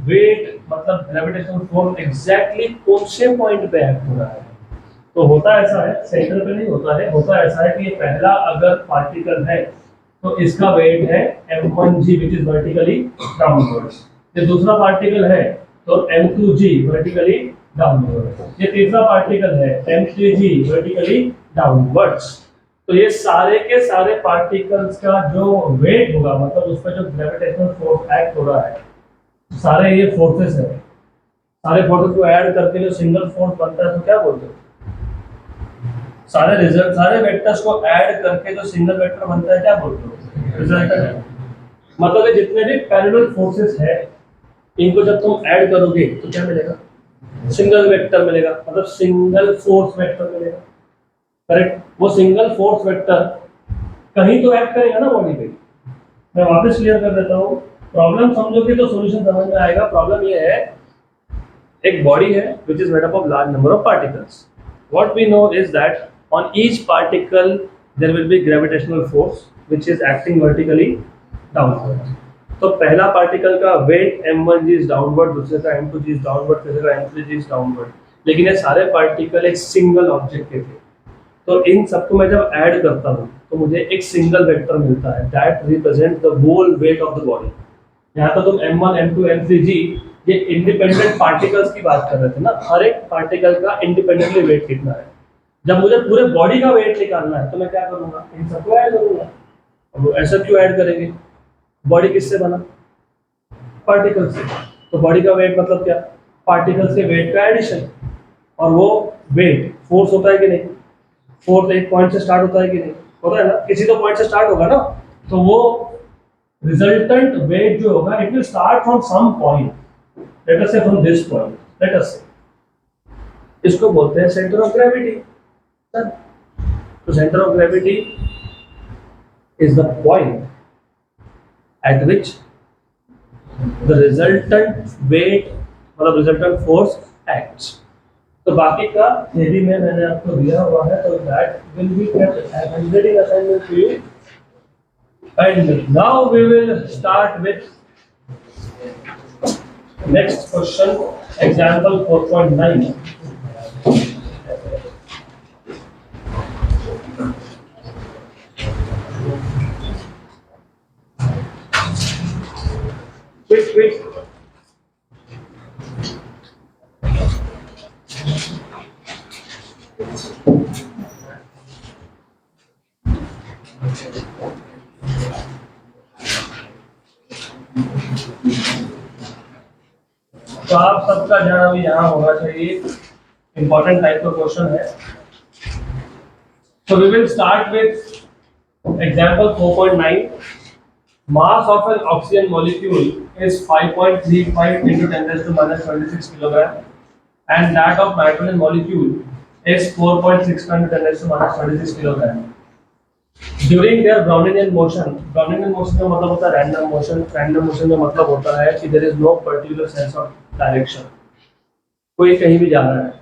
वेट मतलब ग्रेविटेशनल फोर्स एग्जैक्टली कौन से पॉइंट पे एक्ट हो रहा है. तो होता ऐसा है, सेंटर पे नहीं होता है, होता ऐसा है कि ये पहला अगर पार्टिकल है तो इसका वेट है m1g which is vertically downwards. ये दूसरा पार्टिकल है तो m2g वर्टिकली डाउनवर्ड्स. ये तीसरा पार्टिकल है m3g वर्टिकली डाउनवर्ड्स. तो ये सारे के सारे पार्टिकल्स का जो वेट होगा, मतलब उस पर जो ग्रेविटेशनल फोर्स एक्ट हो रहा है, सारे ये फोर्सेस है, सारे फोर्सेस को ऐड करके जो सिंगल फोर्स बनता है तो क्या बोलते हो, सारे रिजल्ट, सारे वेक्टर्स को ऐड करके जो सिंगल वेक्टर बनता है क्या बोलते हो, रिजल्टेंट. मतलब ये जितने भी पैरेलल फोर्सेस है इनको जब तुम ऐड करोगे तो क्या मिलेगा, सिंगल वेक्टर मिलेगा, मतलब सिंगल फोर्स वेक्टर मिलेगा. करेक्ट. वो सिंगल फोर्स वेक्टर कहीं तो एक्ट करेगा ना बॉडी पे. मैं वापस क्लियर कर देता हूँ, प्रॉब्लम समझोगे तो सॉल्यूशन समझ में आएगा. प्रॉब्लम ये है, एक बॉडी है which is made up of large number of particles. What we know is that on each particle there will be gravitational force which is acting vertically downward. तो पहला पार्टिकल का वेट m1g is downward, दूसरे का m2g is downward, तीसरे का m3g is downward. लेकिन ये सारे पार्टिकल एक सिंगल ऑब्जेक्ट के थे. तो इन सबको मैं जब ऐड करता हूँ तो मुझे एक सिंगल वेक्टर मिलता है that represent the whole weight of the body. यहाँ तो तुम m1 m2 m3g ये इंडिपेंडेंट पार्टिकल्स की बात कर रहे थे ना, हर एक पार्टिकल का इंडिपेंडेंटली वेट कितना है. जब मुझे पूरे बॉडी का वेट निकालना है तो मैं क्या करूंगा, इन सबको ऐड करूंगा. अब ऐसा क्यों ऐड करेंगे, बॉडी किससे बना, पार्टिकल्स से. तो बॉडी का वेट मतलब क्या, पार्टिकल्स के वेट का एडिशन. और वो वेट फोर्स होता है कि नहीं, फोर्स एक पॉइंट से स्टार्ट होता है कि नहीं, होता है ना, किसी तो पॉइंट से स्टार्ट होगा ना. तो वो रिजल्टेंट वेट जो होगा it will start from some point, let us say from this point, let us say. इसको बोलते हैं सेंटर ऑफ ग्रेविटी. तो centre of gravity is the point at which the resultant weight मतलब resultant force acts. तो बाकी का theory में मैंने आपको दिया हुआ है, तो that will be kept as handwriting assignment to you. And now we will start with next question, example 4.9. Quick. तो आप सबका ध्यान अभी यहाँ होना चाहिए, इंपॉर्टेंट टाइप का क्वेश्चन है. So we will start with example 4.9. Mass of an oxygen molecule is 5.35 into 10 raised to minus 26 kilogram, and that of nitrogen molecule is 4.6 into 10 raised to minus 26 kilogram. During their Brownian motion का मतलब होता है random motion. Random motion का मतलब होता है कि there is no particular sense of direction. कोई कहीं भी जा रहा है.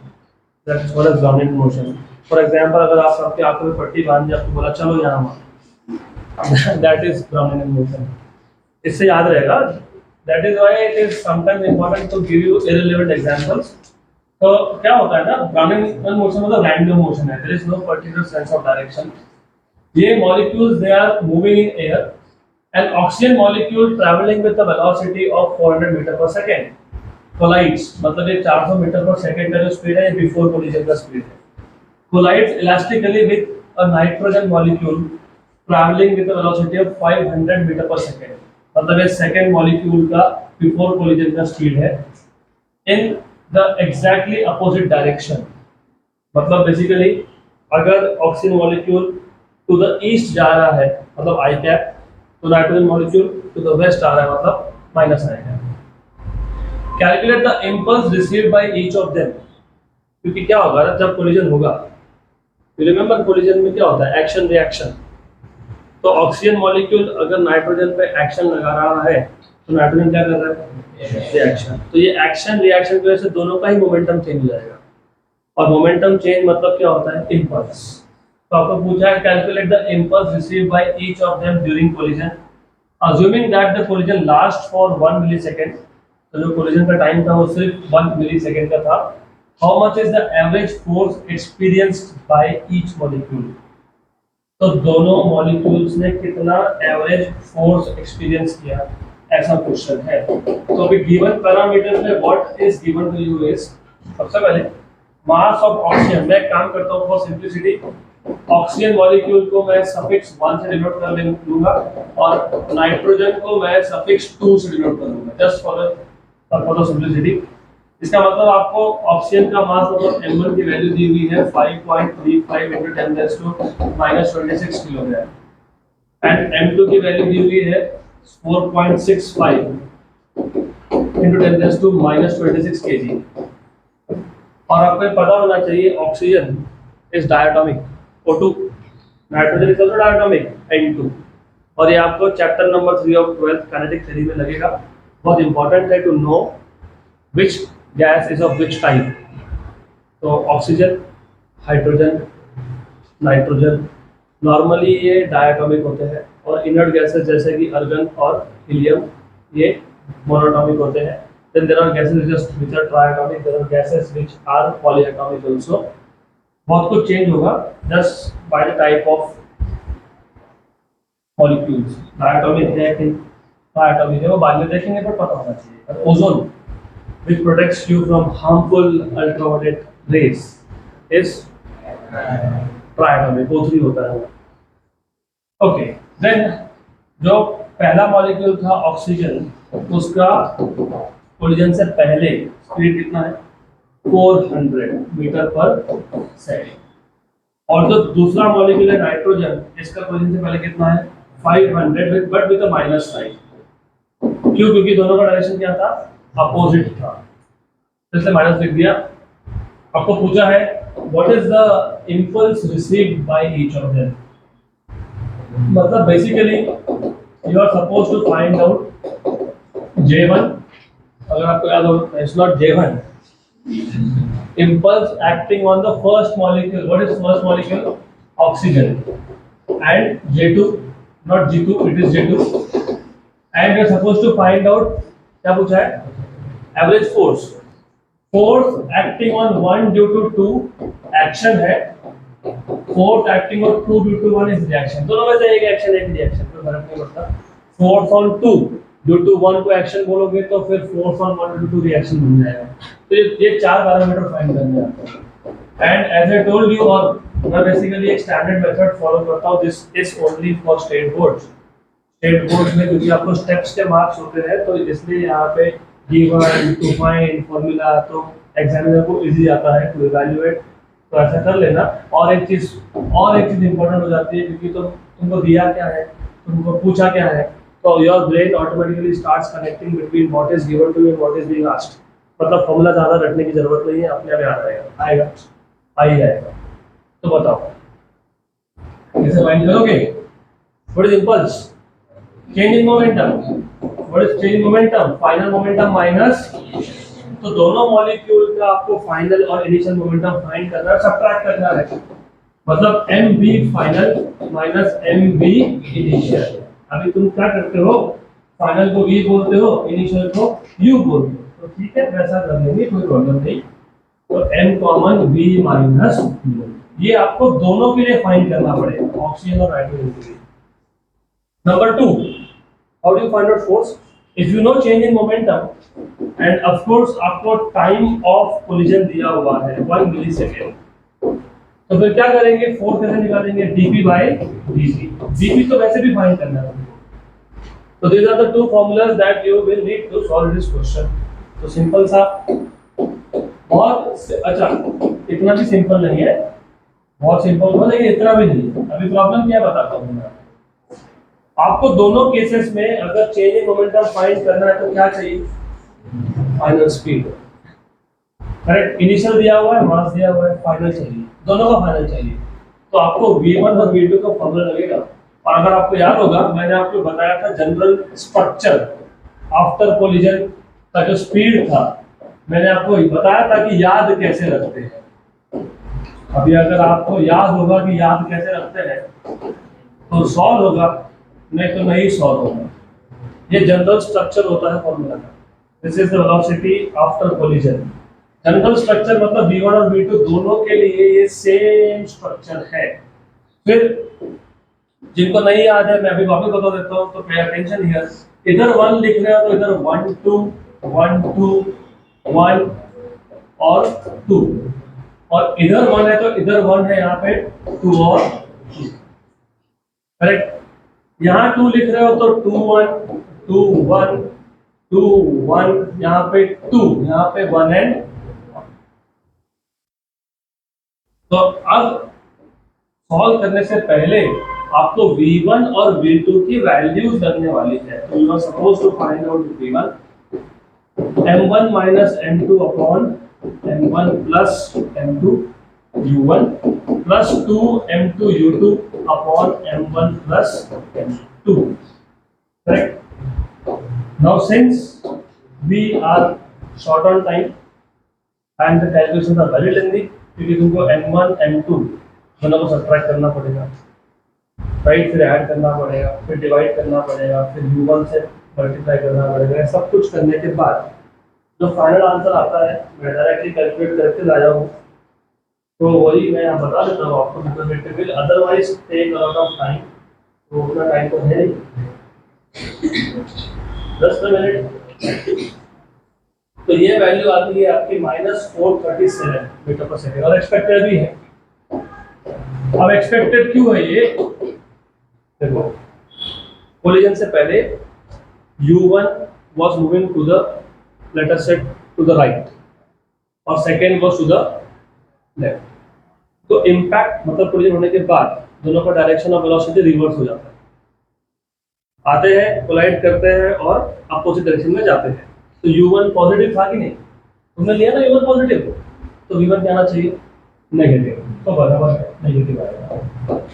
That's what is Brownian motion. For example, अगर आप आपके आंखों में पट्टी बांध दी, आपको बोला चलो यहाँ, that is Brownian motion. इससे याद रहेगा. That is why it is sometimes important to give you irrelevant examples. तो क्या होता है ना, Brownian motion मतलब random motion है. There is no particular sense of direction. ये molecules they are moving in air. An oxygen molecule traveling with a velocity of 400 meter per second collides, मतलब ये 400 मीटर पर सेकंड का जो speed है, ये बिफोर कोलिजन का स्पीड है. Collides elastically with a nitrogen molecule traveling with a velocity of 500 meter per second, मतलब ये सेकंड मॉलिक्यूल का बिफोर कोलिजन का स्पीड है, in the exactly opposite direction. मतलब बेसिकली अगर oxygen molecule to the east जा रहा है मतलब आई कैप, तो nitrogen molecule to the west आ रहा है मतलब minus i cap. Calculate the impulse received by each of them. क्योंकि क्या होगा ना, जब कोलिजन होगा, रिमेंबर कोलिजन में क्या होता है, एक्शन रिएक्शन. तो ऑक्सीजन मॉलिक्यूल अगर नाइट्रोजन पे एक्शन लगा रहा है, तो नाइट्रोजन क्या कर रहा है, रिएक्शन. तो ये एक्शन रिएक्शन की वजह से दोनों का ही मोमेंटम चेंज हो जाएगा. और मोमेंटम चेंज मतलब क्या होता है, इंपल्स. तो आपको पूछा है calculate the impulse received by each of them during collision, assuming that the collision last for 1 millisecond. तो जो कोलिजन का टाइम था वो सिर्फ 1 मिलीसेकंड का था. How much is the average force experienced by each molecule. तो दोनों मॉलिक्यूल्स ने कितना एवरेज फोर्स एक्सपीरियंस किया, ऐसा क्वेश्चन है. तो अभी गिवन पैरामीटर्स में what is given to you is, सबसे पहले मास ऑफ ऑक्सीजन. मैं काम करता हूँ फॉर सिंप्लिसिटी, ऑक्सीजन मॉलिक्यूल को मैं सफिक्स 1 से डिनोट कर लूंगा और नाइट्रोजन को मैं सफिक्स 2 से डिनोट कर लूंगा, जस्ट फॉर द सिंप्लिसिटी. इसका मतलब आपको ऑक्सीजन का मास मतलब m1 की वैल्यू दी हुई है 5.35 into 10 raised to minus 26 kilogram, and m2 की वैल्यू दी हुई है 4.65 into 10 raised to minus 26 kg. और आपको पता होना चाहिए oxygen is diatomic, O2, nitrogen is also diatomic, N2. और ये आपको chapter number 3 of 12th kinetic theory में लगेगा. बहुत इंपॉर्टेंट है to know which gas is of which type. तो ऑक्सीजन, हाइड्रोजन, नाइट्रोजन नॉर्मली ये डायटोमिक होते हैं, और इनर्ट गैसेस जैसे कि अर्गन और हीलियम ये मोनोटॉमिक होते हैं. Then there are gases which are triatomic, there are gases which are polyatomic also. बहुत कुछ चेंज होगा just by the type of molecules. Diatomic है कि triatomic है वो बाद में देखेंगे, पर पता होना चाहिए. Ozone, which protects you from harmful ultraviolet rays, is triatomic, O3 होता है. Okay, then जो पहला मॉलिक्यूल था ऑक्सीजन, उसका कोलिजन से पहले स्पीड कितना है, 400 मीटर पर सेकंड. और जो दूसरा मॉलिक्यूल है नाइट्रोजन, इसका कोलिजन से पहले कितना है, 500 but with a minus sign. क्यों, क्योंकि दोनों का डायरेक्शन क्या था, अपोजिट था, इसलिए माइनस लिख दिया. आपको पूछा है what is the impulse received by each of them. मतलब basically you are suppose to find out J1, अगर आपको याद हो, it's not J1, impulse acting on the first molecule. What is first molecule? Oxygen. And J2, not G2, it is J2. And we are supposed to find out क्या पूछा है? Average force. Force acting on 1 due to 2 action है. Force acting on 2 due to 1 is reaction. दोनों में से एक action एक reaction, कोई फर्क नहीं पड़ता. Force on 2 due to 1 को action बोलोगे तो फिर force on 1 due to 2 reaction बन जाएगा. तो ये चार पैरामीटर फाइंड करने हैं आपको. And as I told you, और मैं बेसिकली एक स्टैंडर्ड मेथड फॉलो करता हूँ. This is only for state boards. State boards में क्योंकि आपको स्टेप्स के मार्क्स होते हैं तो इसलिए यहाँ पे गिवन टू फाइंड फॉर्मूला, तो एग्जामिनर को इजी आता है टू इवैल्यूएट. तो ऐसा कर लेना. और एक चीज इंपॉर्टेंट हो जाती है, क्योंकि तुमको दिया क्या है, तुमको पूछा क्या है, तो your brain automatically starts connecting between what is given to you and what is being asked. मतलब फॉर्मूला ज्यादा रटने की जरूरत नहीं है, अपने आप याद आएगा आ ही जाएगा. तो बताओ कैसे फाइंड करोगे? What is impulse? Change in momentum. What is change in momentum? Final momentum minus. तो दोनों मॉलिक्यूल का आपको फाइनल और इनिशियल मोमेंटम फाइंड करना है, सबट्रैक्ट करना है. मतलब mv final minus mv initial. अभी तुम क्या करते हो? फाइनल को v बोलते हो, इनिशियल को u बोलते हो. तो ठीक है, वैसा कर लेंगे, कोई प्रॉब्लम नहीं. तो m common v minus u, ये आपको दोनों के लिए फाइंड करना पड़ेगा, ऑक्सीजन और नाइट्रोजन के लिए. Number 2, how do you find out force? If you know change in momentum end of course आपको टाइम ऑफ कोलिजन दिया हुआ है 1 मिलीसेकेंड, तो फिर क्या करेंगे? फोर्स कैसे निकालेंगे? dp bye dt. dp तो वैसे भी फाइंड करना है. तो these are the two formulas that you will need to solve this question. तो सिंपल सा. और अच्छा, इतना भी सिंपल नहीं है, बहुत सिंपल हो, लेकिन इतना भी नहीं है. अभी प्रॉब्लम क्या बताता हूँ मैं आपको. दोनों केसेस में अगर चेंज इन मोमेंटम फाइंड करना है तो क्या चाहिए? Final speed. करेक्ट. इनिशियल दिया हुआ है, मास दिया हुआ है, फाइनल चाहिए, दोनों का फाइनल चाहिए. तो आपको v1 और v2 का फॉर्मूला लगेगा. और अगर आपको याद होगा, मैंने आपको बताया था जनरल स्ट्रक्चर आफ्टर कोलिजन का जो स्पीड था, मैंने आपको बताया था कि याद कैसे रखते हैं. अभी अगर आपको याद होगा कि याद कैसे रखते हैं तो सॉल्व होगा, नहीं तो नहीं सॉल्व होगा. ये जनरल स्ट्रक्चर होता है फॉर्मूला का. This is the velocity after collision. General structure मतलब v1 और v2 दोनों के लिए ये सेम स्ट्रक्चर है. फिर जिनको नहीं याद है मैं अभी वापस बता देता हूँ, तो पे अटेंशन हियर. इधर 1 लिख रहे हो तो इधर 1 2 1 2 1 और 2, और इधर 1 है तो इधर 1 है, यहाँ पे 2 और 2. करेक्ट. यहाँ 2 लिख रहे हो तो 2 1 2 1 2 1, यहाँ पे 2, यहाँ पे 1 एंड. तो अब सॉल्व करने से पहले आपको v1 और v2 की वैल्यूज लगने वाली है. तो you are suppose to find out v1, m1 minus m2 upon m1 plus m2 u1 plus 2 m2 u2 upon m1 plus m2. Correct. Now since we are short on time and the calculations are very lengthy, क्योंकि तुमको m1 m2 दोनों को subtract करना पड़ेगा, right, फिर add करना पड़ेगा, फिर डिवाइड करना पड़ेगा, फिर u1 से मल्टीप्लाई करना पड़ेगा. सब कुछ करने के बाद जो फाइनल आंसर आता है मैं डायरेक्टली कैलकुलेट करके लाया हूँ, तो वही मैं यहाँ बता देता हूँ आपको, because it will otherwise take a lot of time. तो उतना टाइम तो है नहीं, 10 मिनट. तो ये वैल्यू आती है आपकी -437 मीटर पर सेकेंड, और एक्सपेक्टेड भी है. अब एक्सपेक्टेड क्यों है ये? देखो, कोलिजन से पहले u1 was moving to the, let us say, to the right, और second was to the left. तो इम्पैक्ट मतलब कोलिजन होने के बाद दोनों का डायरेक्शन ऑफ वेलोसिटी रिवर्स हो जाता है. आते हैं, कोलाइड करते हैं और अपोजिट डायरेक्शन में जाते हैं. तो u1 पॉजिटिव था कि नहीं? तुमने लिया ना u1 पॉजिटिव, तो v1 क्या आना चाहिए? नेगेटिव, तो बराबर नेगेटिव आएगा।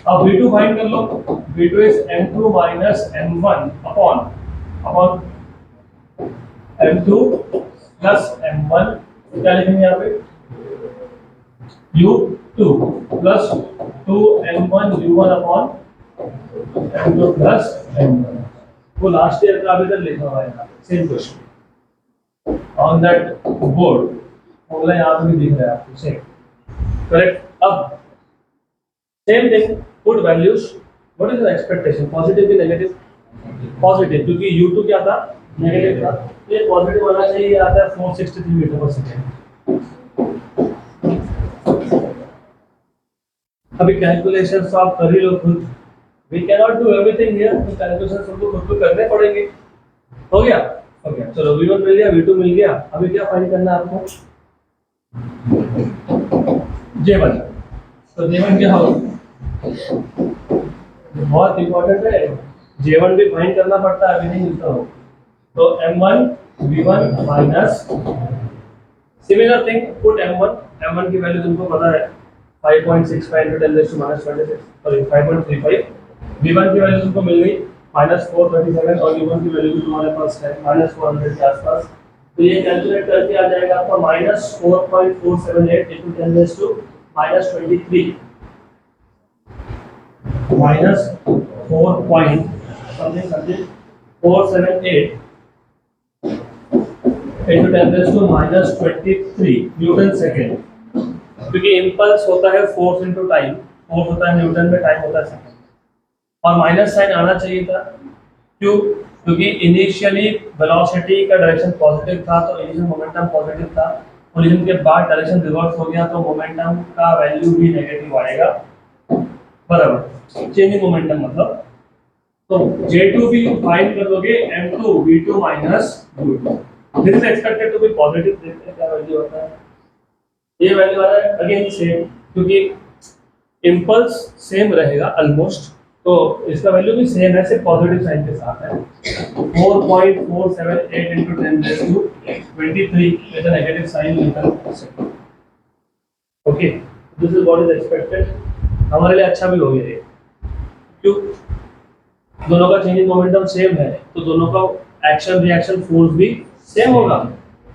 अब V2 फाइंड कर लो। V2 is M2 minus M1 upon upon M2 plus M1, क्या लिखेंगे यहाँ पे U2 plus 2M1 U1 upon M2 plus M1। वो लास्ट ईयर का अभी तक लिखा हुआ है यहाँ पे, same question on that board, formula यहाँ पे भी दिख रहा है आपको सेम, करेक्ट। अब same thing, put values, what is the expectation, positive की नेगेटिव, पॉजिटिव, क्योंकि U2 क्या था, नेगेटिव था, तो ये पॉजिटिव होना चाहिए, आता है 463 मीटर पर सेकेंड। अभी कैलकुलेशंस तो आप कर ही लो खुद, we can not do everything here, तो कैलकुलेशंस हमको खुद को करने पड़ेंगे। हो गया, हो गया, चलो V1 मिल गया, V2 मिल गया, अभी क्या फाइंड करना है आपको, J1। तो J1 क्या होगा, बहुत इंपॉर्टेंट है, J1 भी फाइंड करना पड़ता है, अभी नहीं मिलता हो। तो M1 V1 minus, similar thing, put M1 की वैल्यू तुमको पता है 5.65 into 10 raised to minus 26, sorry 5.35। V1 की वैल्यू तुमको मिल गई -437 और U1 की वैल्यू भी तुम्हारे पास है -400 के आसपास। तो ये कैलकुलेट करके आ जाएगा आपका -4.478 into 10 raised to minus 23, minus 4 point something something 478 into 10 raised to minus 23 Newton second, क्योंकि इम्पल्स होता है फोर्स इनटू टाइम, फोर्स होता है न्यूटन में, टाइम होता है सेकंड, और माइनस साइन आना चाहिए था, क्यों, क्योंकि इनिशियली वेलोसिटी का डायरेक्शन पॉजिटिव था, तो इनिशियल मोमेंटम पॉजिटिव था, कोलिजन के बाद डायरेक्शन रिवर्स हो गया, तो मोमेंटम का वैल्यू भी नेगेटिव आएगा, बराबर, चेंजिंग मोमेंटम मतलब। तो J2 भी फाइंड कर लोगे M2 V2 minus U2, this is expected to be positive, देखते हैं क्या वैल्यू होता है। ये वैल्यू आ रहा है अगेन सेम, क्योंकि इम्पल्स सेम रहेगा ऑलमोस्ट, तो इसका वैल्यू भी सेम है, सिर्फ पॉजिटिव साइन के साथ है। 4.478 into 10 raised to 23 with a negative sign Newton second. Okay, this is what is expected, हमारे लिए अच्छा भी हो गया ये, क्यों, दोनों का चेंजिंग मोमेंटम सेम है, तो दोनों का एक्शन रिएक्शन फोर्स भी सेम होगा।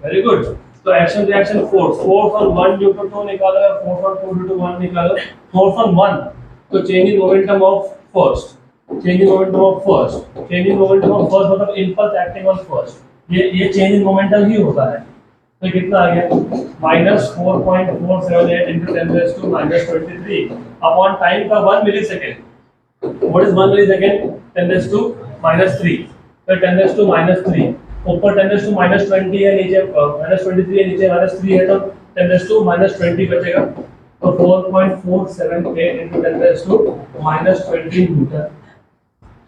वेरी गुड, तो action reaction force, force on 1 due to 2 निकालो, या फोर्स ऑन 2 ड्यू टू 1 निकालो, फोर्स ऑन 1, तो changing momentum of first, changing momentum of first, changing momentum of first मतलब impulse acting on first, ये changing momentum ही होता है। तो कितना आ गया -4.478 into 10 raised to -23 upon time का 1 millisecond, what is 1 millisecond, 10 raised to -3, तो 10 raised to -3, ऊपर 10 raised to -20 है, नीचे -23 है, नीचे -3 है, तो 10 raised to -20 बचेगा, तो 4.478 into 10 raised to -20 Newton,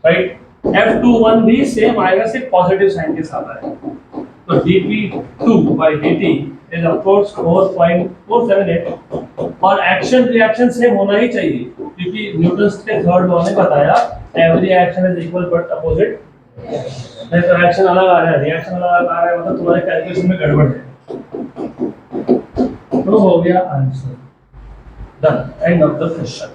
right. F21 भी सेम आएगा, सिर्फ पॉजिटिव साइन के साथ आएगा, तो dP2 by dt is of course 4.478, और एक्शन रिएक्शन सेम होना ही चाहिए, क्योंकि न्यूटन्स के थर्ड लॉ ने बताया every action is equal but opposite, नहीं तो एक्शन अलग आ रहा है, रिएक्शन अलग आ रहा है, मतलब तुम्हारे कैलकुलेशन में गड़बड़ है। तो हो गया answer, done, end of the question.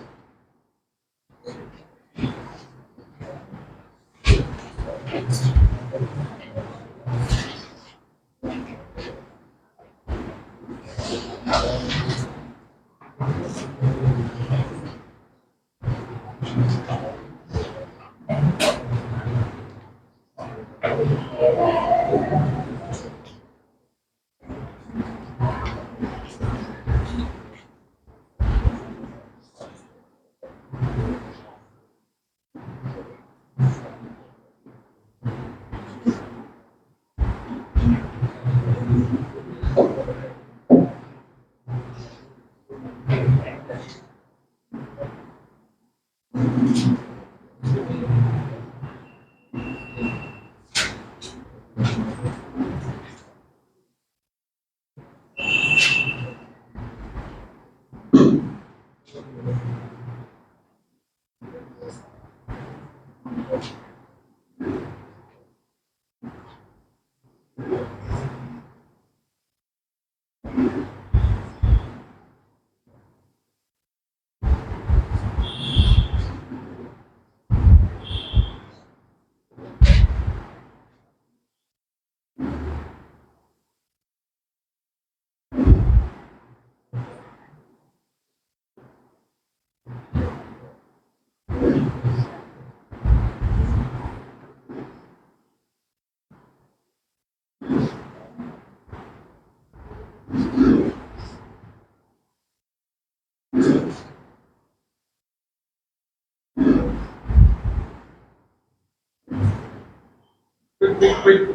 quick.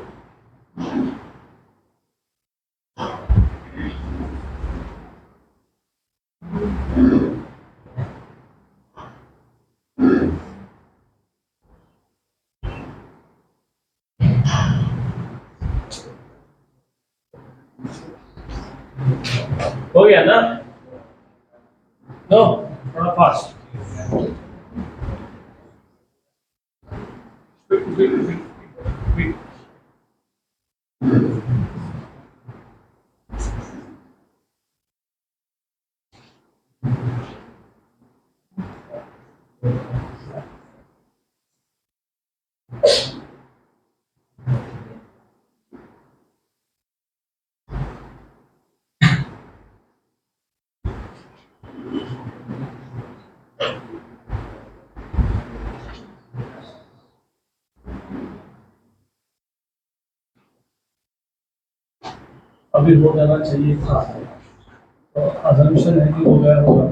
हो गया ना? नो, थोड़ा फास्ट. Quick. अभी हो जाना चाहिए था, तो assumption है कि हो गया होगा.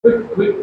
Quick.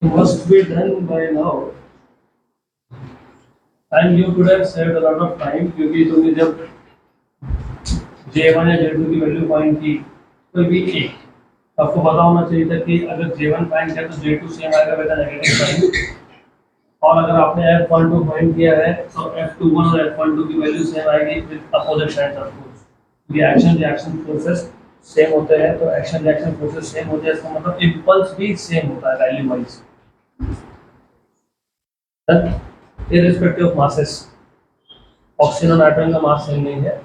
Must be done by now. And you could have saved a lot of time क्योंकि तुमने जब J1 या J2 की वैल्यू फाइंड की कोई भी एक, तो आपको पता होना चाहिए था कि अगर J1 फाइंड किया तो J2 सेम आएगा विद नेगेटिव साइन, और अगर आपने F12 फाइंड किया है तो F21 और F12 की वैल्यू सेम आएगी with opposite sign of course. The action reaction forces same होते हैं तो एक्शन रिएक्शन फोर्सेस सेम होते हैं, इसका मतलब इम्पल्स भी सेम होता है value wise, irrespective of masses. Oxygen और नाइट्रोजन का मास सेम नहीं है।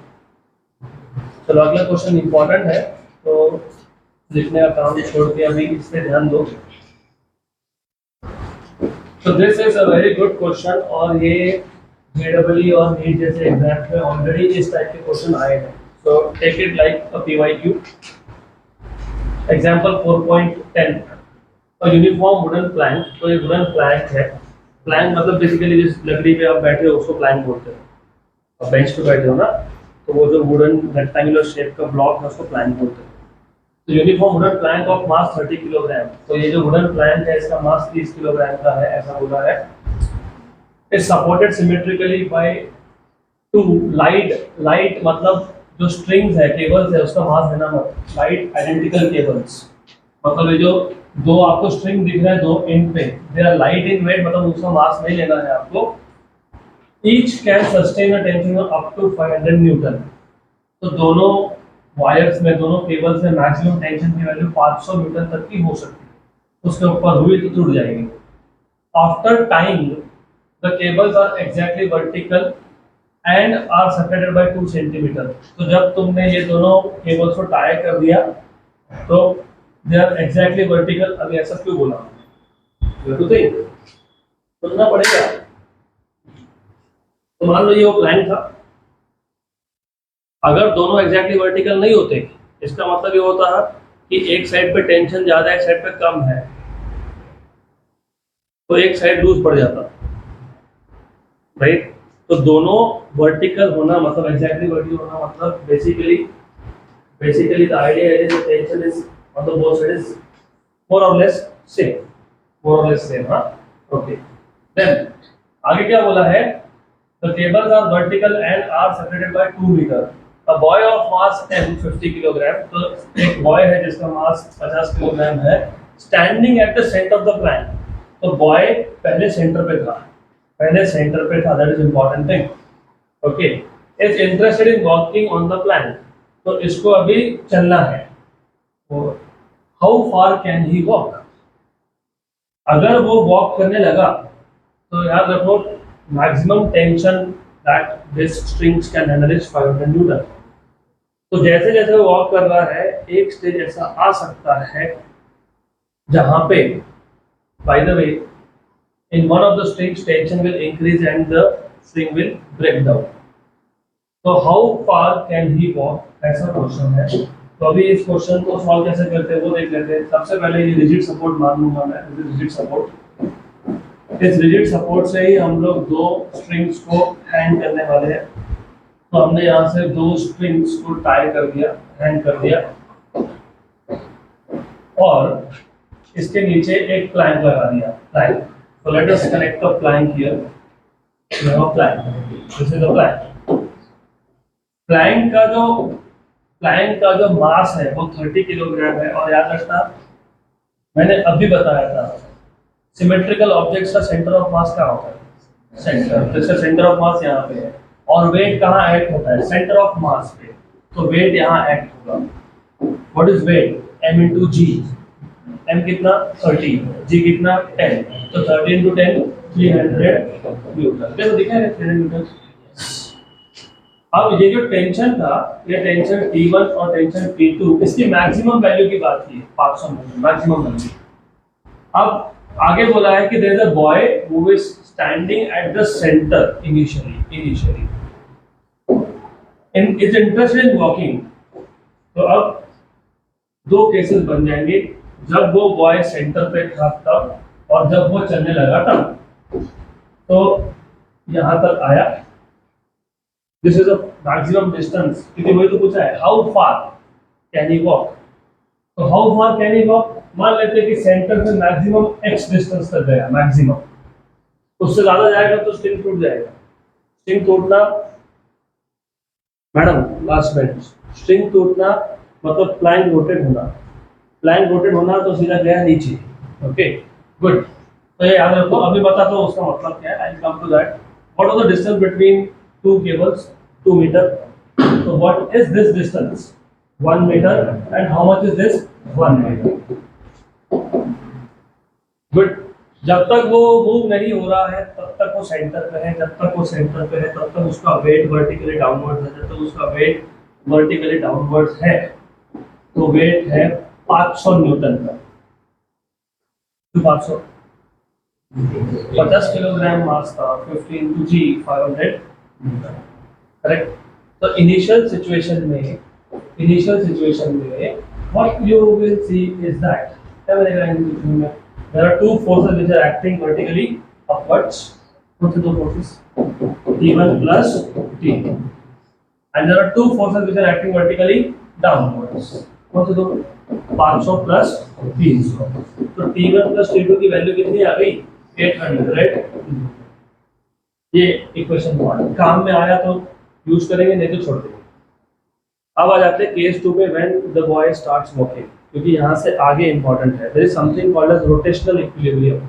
चलो अगला क्वेश्चन इंपॉर्टेंट है, तो लिखने का काम छोड़ के अभी इस पे ध्यान दो। तो this is a very good question, और ये जेडब्ल्यू और नीट जैसे एग्जाम में ऑलरेडी इस टाइप के क्वेश्चन आए हैं, so take it like a PYQ. Example 4.10, a uniform wooden plank। तो ये wooden plank है। plank मतलब बेसिकली जिस लकड़ी पे आप बैठे हो उसको plank बोलते हैं। आप बेंच पे बैठे हो ना, तो वो जो वुडन रेक्टेंगुलर शेप का ब्लॉक है उसको plank बोलते हैं। तो uniform wooden plank of mass 30 kilogram. तो ये जो वुडन प्लैंक है इसका मास 30 किलोग्राम का है, ऐसा बोला है। Is supported symmetrically by two light मतलब जो स्ट्रिंग्स है, केबल्स है, उसका मास देना मत, लाइट आइडेंटिकल केबल्स। मतलब ये जो दो आपको स्ट्रिंग दिख रहा है दो एंड पे, they are light in weight, मतलब उसका मास नहीं लेना है आपको। Each can sustain a tension of up to 500 newton. तो दोनों वायर्स में, दोनों केबल्स में मैक्सिमम टेंशन की वैल्यू 500 न्यूटन तक की हो सकती है। उसके ऊपर हुई तो टूट जाएगी। After time the cables are exactly vertical and are separated by 2 centimetre. तो जब तुमने ये दोनों केबल्स को टाई कर दिया तो दे आर एग्जैक्टली वर्टिकल। अभी ऐसा क्यों बोला, तो सुनना पड़ेगा। तो मान लो ये वो प्लैंक था, अगर दोनों एग्जैक्टली वर्टिकल नहीं होते, इसका मतलब ये होता है कि एक साइड पे टेंशन ज्यादा है, एक साइड पे कम है, तो एक साइड लूज पड़ जाता, राइट। तो दोनों वर्टिकल होना मतलब एग्जैक्टली वर्टिकल होना मतलब basically the idea is the tension is on the both side is more और लेस सेम, हाँ, ओके। देन आगे क्या बोला है, the cables are vertical and are separated by 2 metre. A boy of mass 10 50 kilogram, तो एक boy है जिसका मास 50 किलोग्राम है, standing at the centre of the plank. तो बॉय पहले सेंटर पे था, that is important thing, okay. Is interested in walking on the plank. तो इसको अभी चलना है। How far can he walk. अगर वो वॉक करने लगा तो याद रखो maximum tension that this strings can handle is 500 newton. तो जैसे जैसे वो वॉक कर रहा है, एक स्टेज ऐसा आ सकता है जहां पे by the way in one of the strings tension will increase and the string will break down। तो how far can he walk, ऐसा क्वेश्चन है। तो अभी इस क्वेश्चन को सॉल्व कैसे करते हैं वो देख लेते हैं। सबसे पहले ये रिजिड सपोर्ट मान लूंगा मैं, रिजिड सपोर्ट। इस रिजिड सपोर्ट से ही हम लोग दो स्ट्रिंग्स को हैंग करने वाले हैं। तो हमने यहाँ से दो स्ट्रिंग्स को टाई कर दिया, हैंग कर दिया, और इसके नीचे एक प्लैंक लगा दिया, प्लैंक। तो let us connect the plank here. Plank, this is the plank. Plank का जो मास है वो 30 किलोग्राम है। और याद रखना मैंने अभी बताया था सिमेट्रिकल ऑब्जेक्ट्स का सेंटर ऑफ मास क्या होता है, सेंटर। तो इसका सेंटर ऑफ मास यहाँ पे है, और वेट कहाँ एक्ट होता है, सेंटर ऑफ मास पे। तो वेट यहाँ एक्ट होगा। What is weight, m into g। m कितना 30, g कितना 10। तो 30 into 10 300 न्यूटन। देखो दिखा है 300 न्यूटन। अब ये जो टेंशन था, ये टेंशन T1 और टेंशन T2, इसकी मैक्सिमम वैल्यू की बात की है, 500 न्यूटन मैक्सिमम वैल्यू। अब आगे बोला है कि there is a boy who is standing at the centre initially in is interested in walking. तो अब दो केसेस बन जाएंगे, जब वो बॉय सेंटर पे था तब, और जब वो चलने लगा तब। तो यहां तक आया, this is a maximum distance, क्योंकि वही तो पूछा है how far can he walk. तो how far can he walk, मान लेते हैं कि सेंटर से मैक्सिमम x डिस्टेंस तक गया, मैक्सिमम। उससे ज्यादा जाएगा तो स्ट्रिंग टूट जाएगा। स्ट्रिंग टूटना, मैडम लास्ट बेंच, स्ट्रिंग टूटना मतलब प्लैंक रोटेट होना। प्लैंक रोटेट होना तो सीधा गया नीचे, ओके गुड। तो ये याद रखो। अभी बता दो उसका मतलब क्या है, I come to that. What was the distance between two cables, 2 मीटर। तो what is this distance, 1 meter, and how much is this? 1 meter. Good. जब तक वो मूव नहीं हो रहा है तब तक वो सेंटर पे है, जब तक वो सेंटर पे है तब तक उसका वेट वर्टिकली डाउनवर्ड है, जब तक उसका वेट वर्टिकली डाउनवर्ड है तो वेट है 500 न्यूटन का। 500 50 किलोग्राम मास का 15 into g 500 करेक्ट। तो इनिशियल सिचुएशन में what you will see is that there are two forces which are acting vertically upwards. What's the two forces? T1 plus T, and there are two forces which are acting vertically downwards. What's the two? 500 plus 300. तो T1 plus T2 की value कितनी आ गई? 800, right? ये equation 1 काम में आया तो use करेंगे, नहीं तो छोड़ देंगे। अब आ जाते हैं केस 2 में, when the boy starts walking, क्योंकि यहाँ से आगे इंपॉर्टेंट है। There is something called as rotational equilibrium.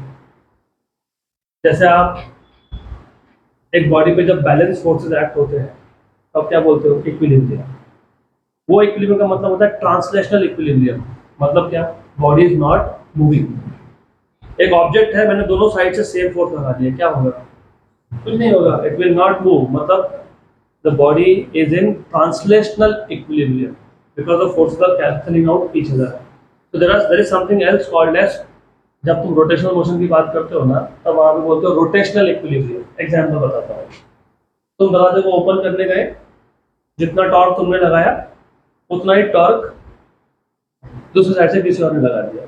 जैसे आप एक बॉडी पे जब बैलेंस फोर्सेस एक्ट होते हैं तो आप क्या बोलते हो? इक्विलिब्रियम। वो इक्विलिब्रियम का मतलब होता है ट्रांसलेशनल इक्विलिब्रियम। मतलब क्या? Body is not moving. एक ऑब्जेक्ट है, मैंने दोनों साइड से सेम फोर्स लगा दिया, क्या होगा? कुछ नहीं होगा, इट विल नॉट मूव। मतलब the body is in translational equilibrium because the forces are cancelling out each other. So there is something else called as, जब तुम रोटेशनल मोशन की बात करते हो ना तब वहां पे बोलते हो रोटेशनल इक्विलिब्रियम। एग्जांपल बताता हूँ। तुम दरवाजे को ओपन करने गए, जितना टॉर्क तुमने लगाया उतना ही टॉर्क दूसरी साइड से किसी और ने लगा दिया।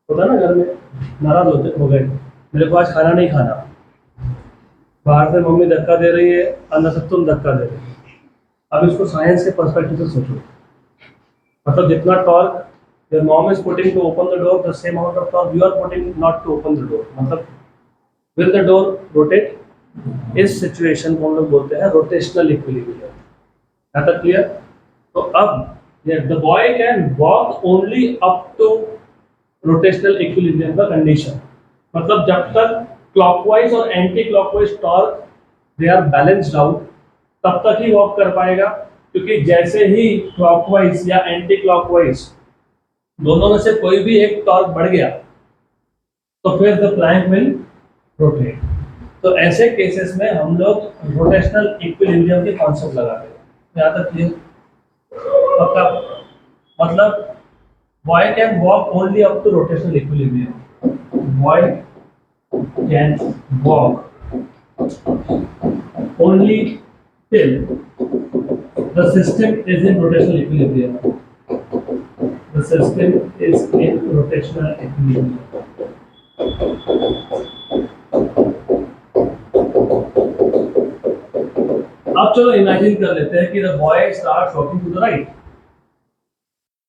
होता ना, घर में नाराज हो गए, मेरे को आज खाना नहीं खाना, बाहर से मम्मी धक्का दे रही है, अंदर से तुम धक्का दे रहे हो। अब इसको साइंस के पर्सपेक्टिव से सोचो, मतलब जितना torque your mom is putting to open the door, the same amount of torque you are putting not to open the door. मतलब will the door rotate? इस सिचुएशन को हम लोग बोलते हैं रोटेशनल इक्विलिब्रियम। यहाँ तक क्लियर? तो अब the boy can walk only up to rotational equilibrium का कंडीशन। मतलब जब तक क्लॉकवाइज और anti clockwise torque they are balanced out तब तक ही वॉक कर पाएगा, क्योंकि जैसे ही क्लॉकवाइज या एंटी क्लॉकवाइज दोनों में से कोई भी एक टॉर्क बढ़ गया तो फिर द प्लैंक विल रोटेट। तो ऐसे केसेस में हम लोग रोटेशनल इक्विलिब्रियम के कॉन्सेप्ट लगाते हैं। यहाँ तक क्लियर? पक्का? मतलब boy can walk only up to rotational equilibrium. Boy can walk only till the system is in rotational equilibrium. The system is in rotational equilibrium. अब चलो इमेजिन कर लेते हैं कि the boy starts walking to the right.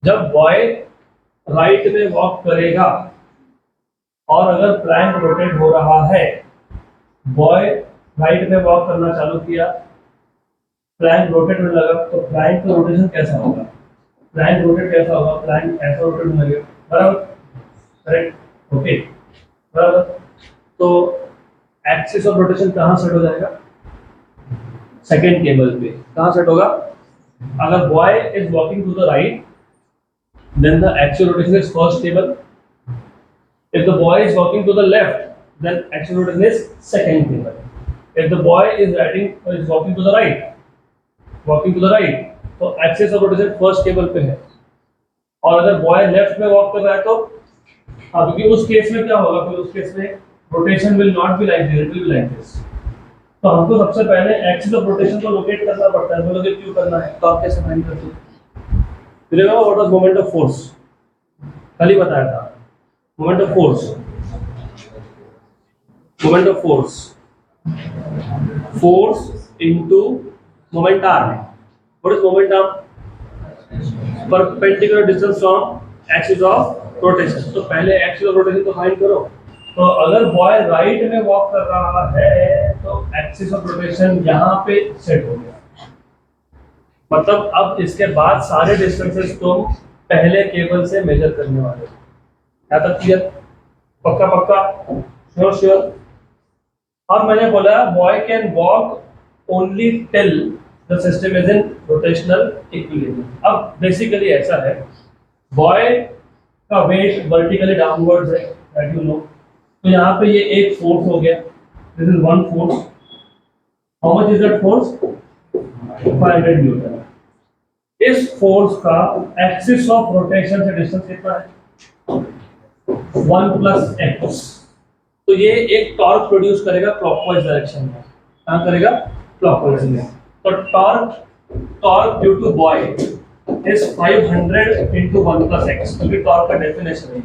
जब boy right में walk करेगा और अगर प्लैंक रोटेट हो रहा है, बॉय राइट में वॉक करना चालू किया, प्लैंक रोटेट होने लगा, तो प्लैंक का रोटेशन कैसा होगा? प्लैंक रोटेट कैसा होगा? प्लैंक ऐसा रोटेट होने लगेगा, बराबर? करेक्ट? ओके, बराबर। तो एक्सिस ऑफ रोटेशन कहाँ सेट हो जाएगा? सेकेंड केबल पे। कहाँ सेट होगा? अगर boy is walking to the right, then the axis rotation is first cable. If the boy is walking to the left, then axial rotation is second cable. If the boy is walking to the right, तो axis of rotation first cable पे है। और अगर boy left में walk कर रहा है तो क्योंकि उस केस में क्या होगा? फिर उस केस में rotation will not be like this, it will be like this। तो हमको सबसे पहले axis of rotation को locate करना पड़ता है। बोलोगे क्यों करना है? तो आप कैसे फाइंड करते हो? remember what was moment of force? कल ही बताया था। Moment of force into momentum. What is momentum? Perpendicular distance from axis of rotation. तो पहले axis of rotation तो फाइंड करो। तो अगर बॉय राइट में वॉक कर रहा है तो एक्सिस ऑफ रोटेशन यहाँ पे सेट हो गया। मतलब अब इसके बाद सारे डिस्टेंसेस तुम पहले केबल से मेजर करने वाले हो। यहाँ तक क्लियर? पक्का पक्का? श्योर? और मैंने बोला boy can walk only till the system is in rotational equilibrium. अब बेसिकली ऐसा है, बॉय का वेट वर्टिकली डाउनवर्ड्स है, दैट यू नो। तो यहाँ पे ये एक फोर्स हो गया, this is one force. How much is that force? 500 Newton. इस फोर्स का एक्सिस ऑफ रोटेशन से डिस्टेंस कितना है? 1 प्लस एक्स। तो ये एक टॉर्क प्रोड्यूस करेगा क्लॉकवाइज डायरेक्शन में। कहाँ करेगा? क्लॉकवाइज में। तो torque torque due to boy is 500 into 1 plus x, क्योंकि टॉर्क का डेफिनेशन है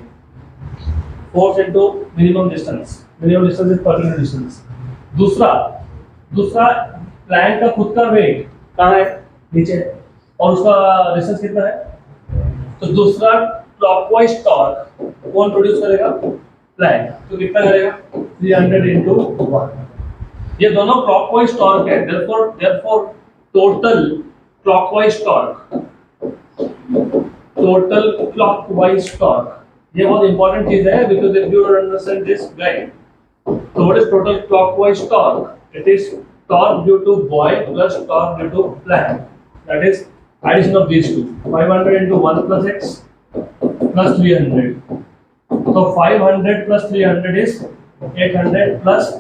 force into minimum distance. Minimum distance is particular distance. दूसरा प्लैंक का खुद का वेट कहाँ है? नीचे है, और उसका डिस्टेंस कितना है? तो दूसरा क्लॉकवाइज टॉर्क कौन प्रोड्यूस करेगा? प्लैंक। तो कितना करेगा? 300 into 1। ये दोनों क्लॉकवाइज टॉर्क है, therefore total clockwise torque, total clockwise torque, ये बहुत इंपॉर्टेंट चीज है, because if you understand this guide, so what is total clockwise torque? It is torque due to boy plus torque due to Planck. That is addition of these two. 500 into 1 plus x plus 300. So 500 plus 300 is 800 plus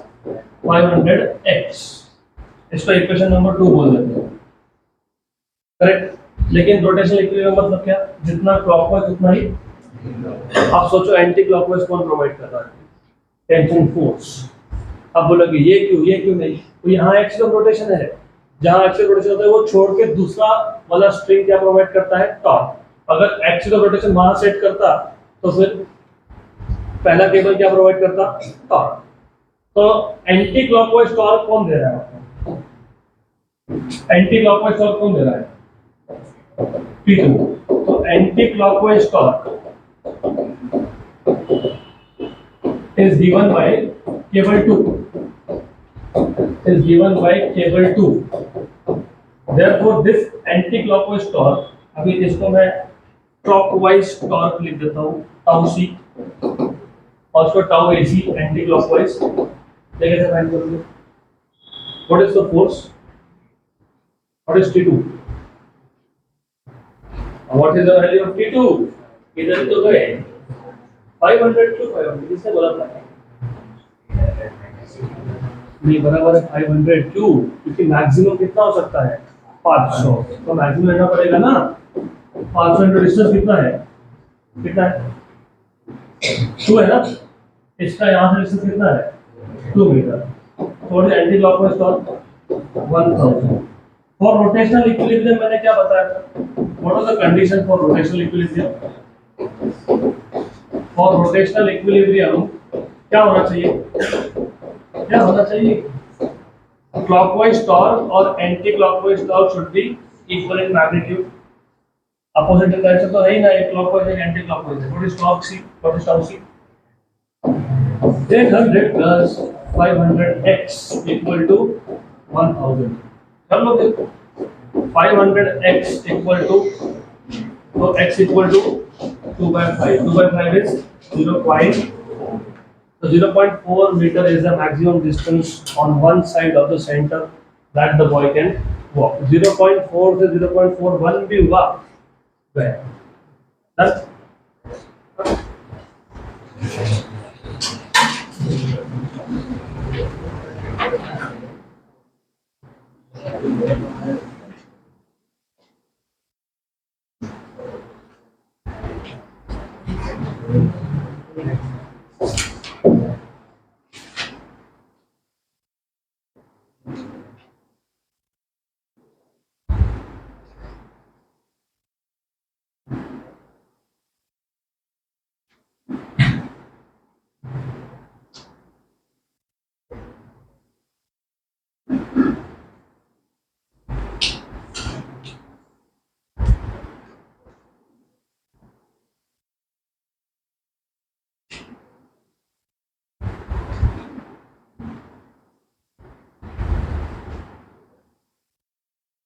500x. इसको equation number 2 बोल देते हैं, correct. लेकिन rotational equilibrium मतलब क्या? जितना clockwise उतना ही। आप सोचो एंटी क्लॉकवाइज कौन प्रोवाइड कर रहा है? Tension force. अब बोलोगे ये क्यों नहीं? तो यहाँ एक्सिस ऑफ रोटेशन है, जहाँ एक्सिस ऑफ रोटेशन होता है वो छोड़ के दूसरा वाला स्ट्रिंग क्या प्रोवाइड करता है? टॉर्क। अगर एक्सिस ऑफ रोटेशन वहां सेट करता तो फिर पहला केबल क्या प्रोवाइड करता? टॉर्क। तो एंटी क्लॉकवाइज टॉर्क कौन दे रहा है? एंटी क्लॉकवाइज टॉर्क कौन दे रहा है? P2। तो anti clockwise torque is given by cable 2, is given by cable 2। therefore this anti-clockwise torque, अभी इसको मैं clockwise torque लिख देता हूँ, tau c, और उसको tau ac एंटी क्लॉकवाइज। देखिए सर, फाइंड करोगे what is the force, what is T2, what is the value of T2? इधर तो गए 500 to 500, किसने बोला था? नहीं, बराबर है 500 क्यों? क्योंकि मैक्सिमम कितना हो सकता है? 500। तो मैक्सिमम लेना पड़ेगा ना। 500 इंटू डिस्टेंस कितना है? 2 है ना। इसका यहाँ से डिस्टेंस कितना है? 2 मीटर। थोड़ी anti clockwise torque 1000। For rotational equilibrium मैंने क्या बताया था? What was the condition for rotational equilibrium? For rotational equilibrium क्या होना चाहिए? क्या होना चाहिए? क्लॉकवाइज टॉर्क और anti clockwise torque should be equal in magnitude. Opposite direction तो है ही ना, एक क्लॉकवाइज है, एंटी क्लॉकवाइज है। What is torque C? What is tau C? 800 plus 500x equal to 1000। कर लो देखो, 500x इक्वल टू, तो x equal to 2/5, 2/5 is 0. So 0.4 meter is the maximum distance on one side of the center that the boy can walk. 0.4 से 0.41 भी हुआ, that's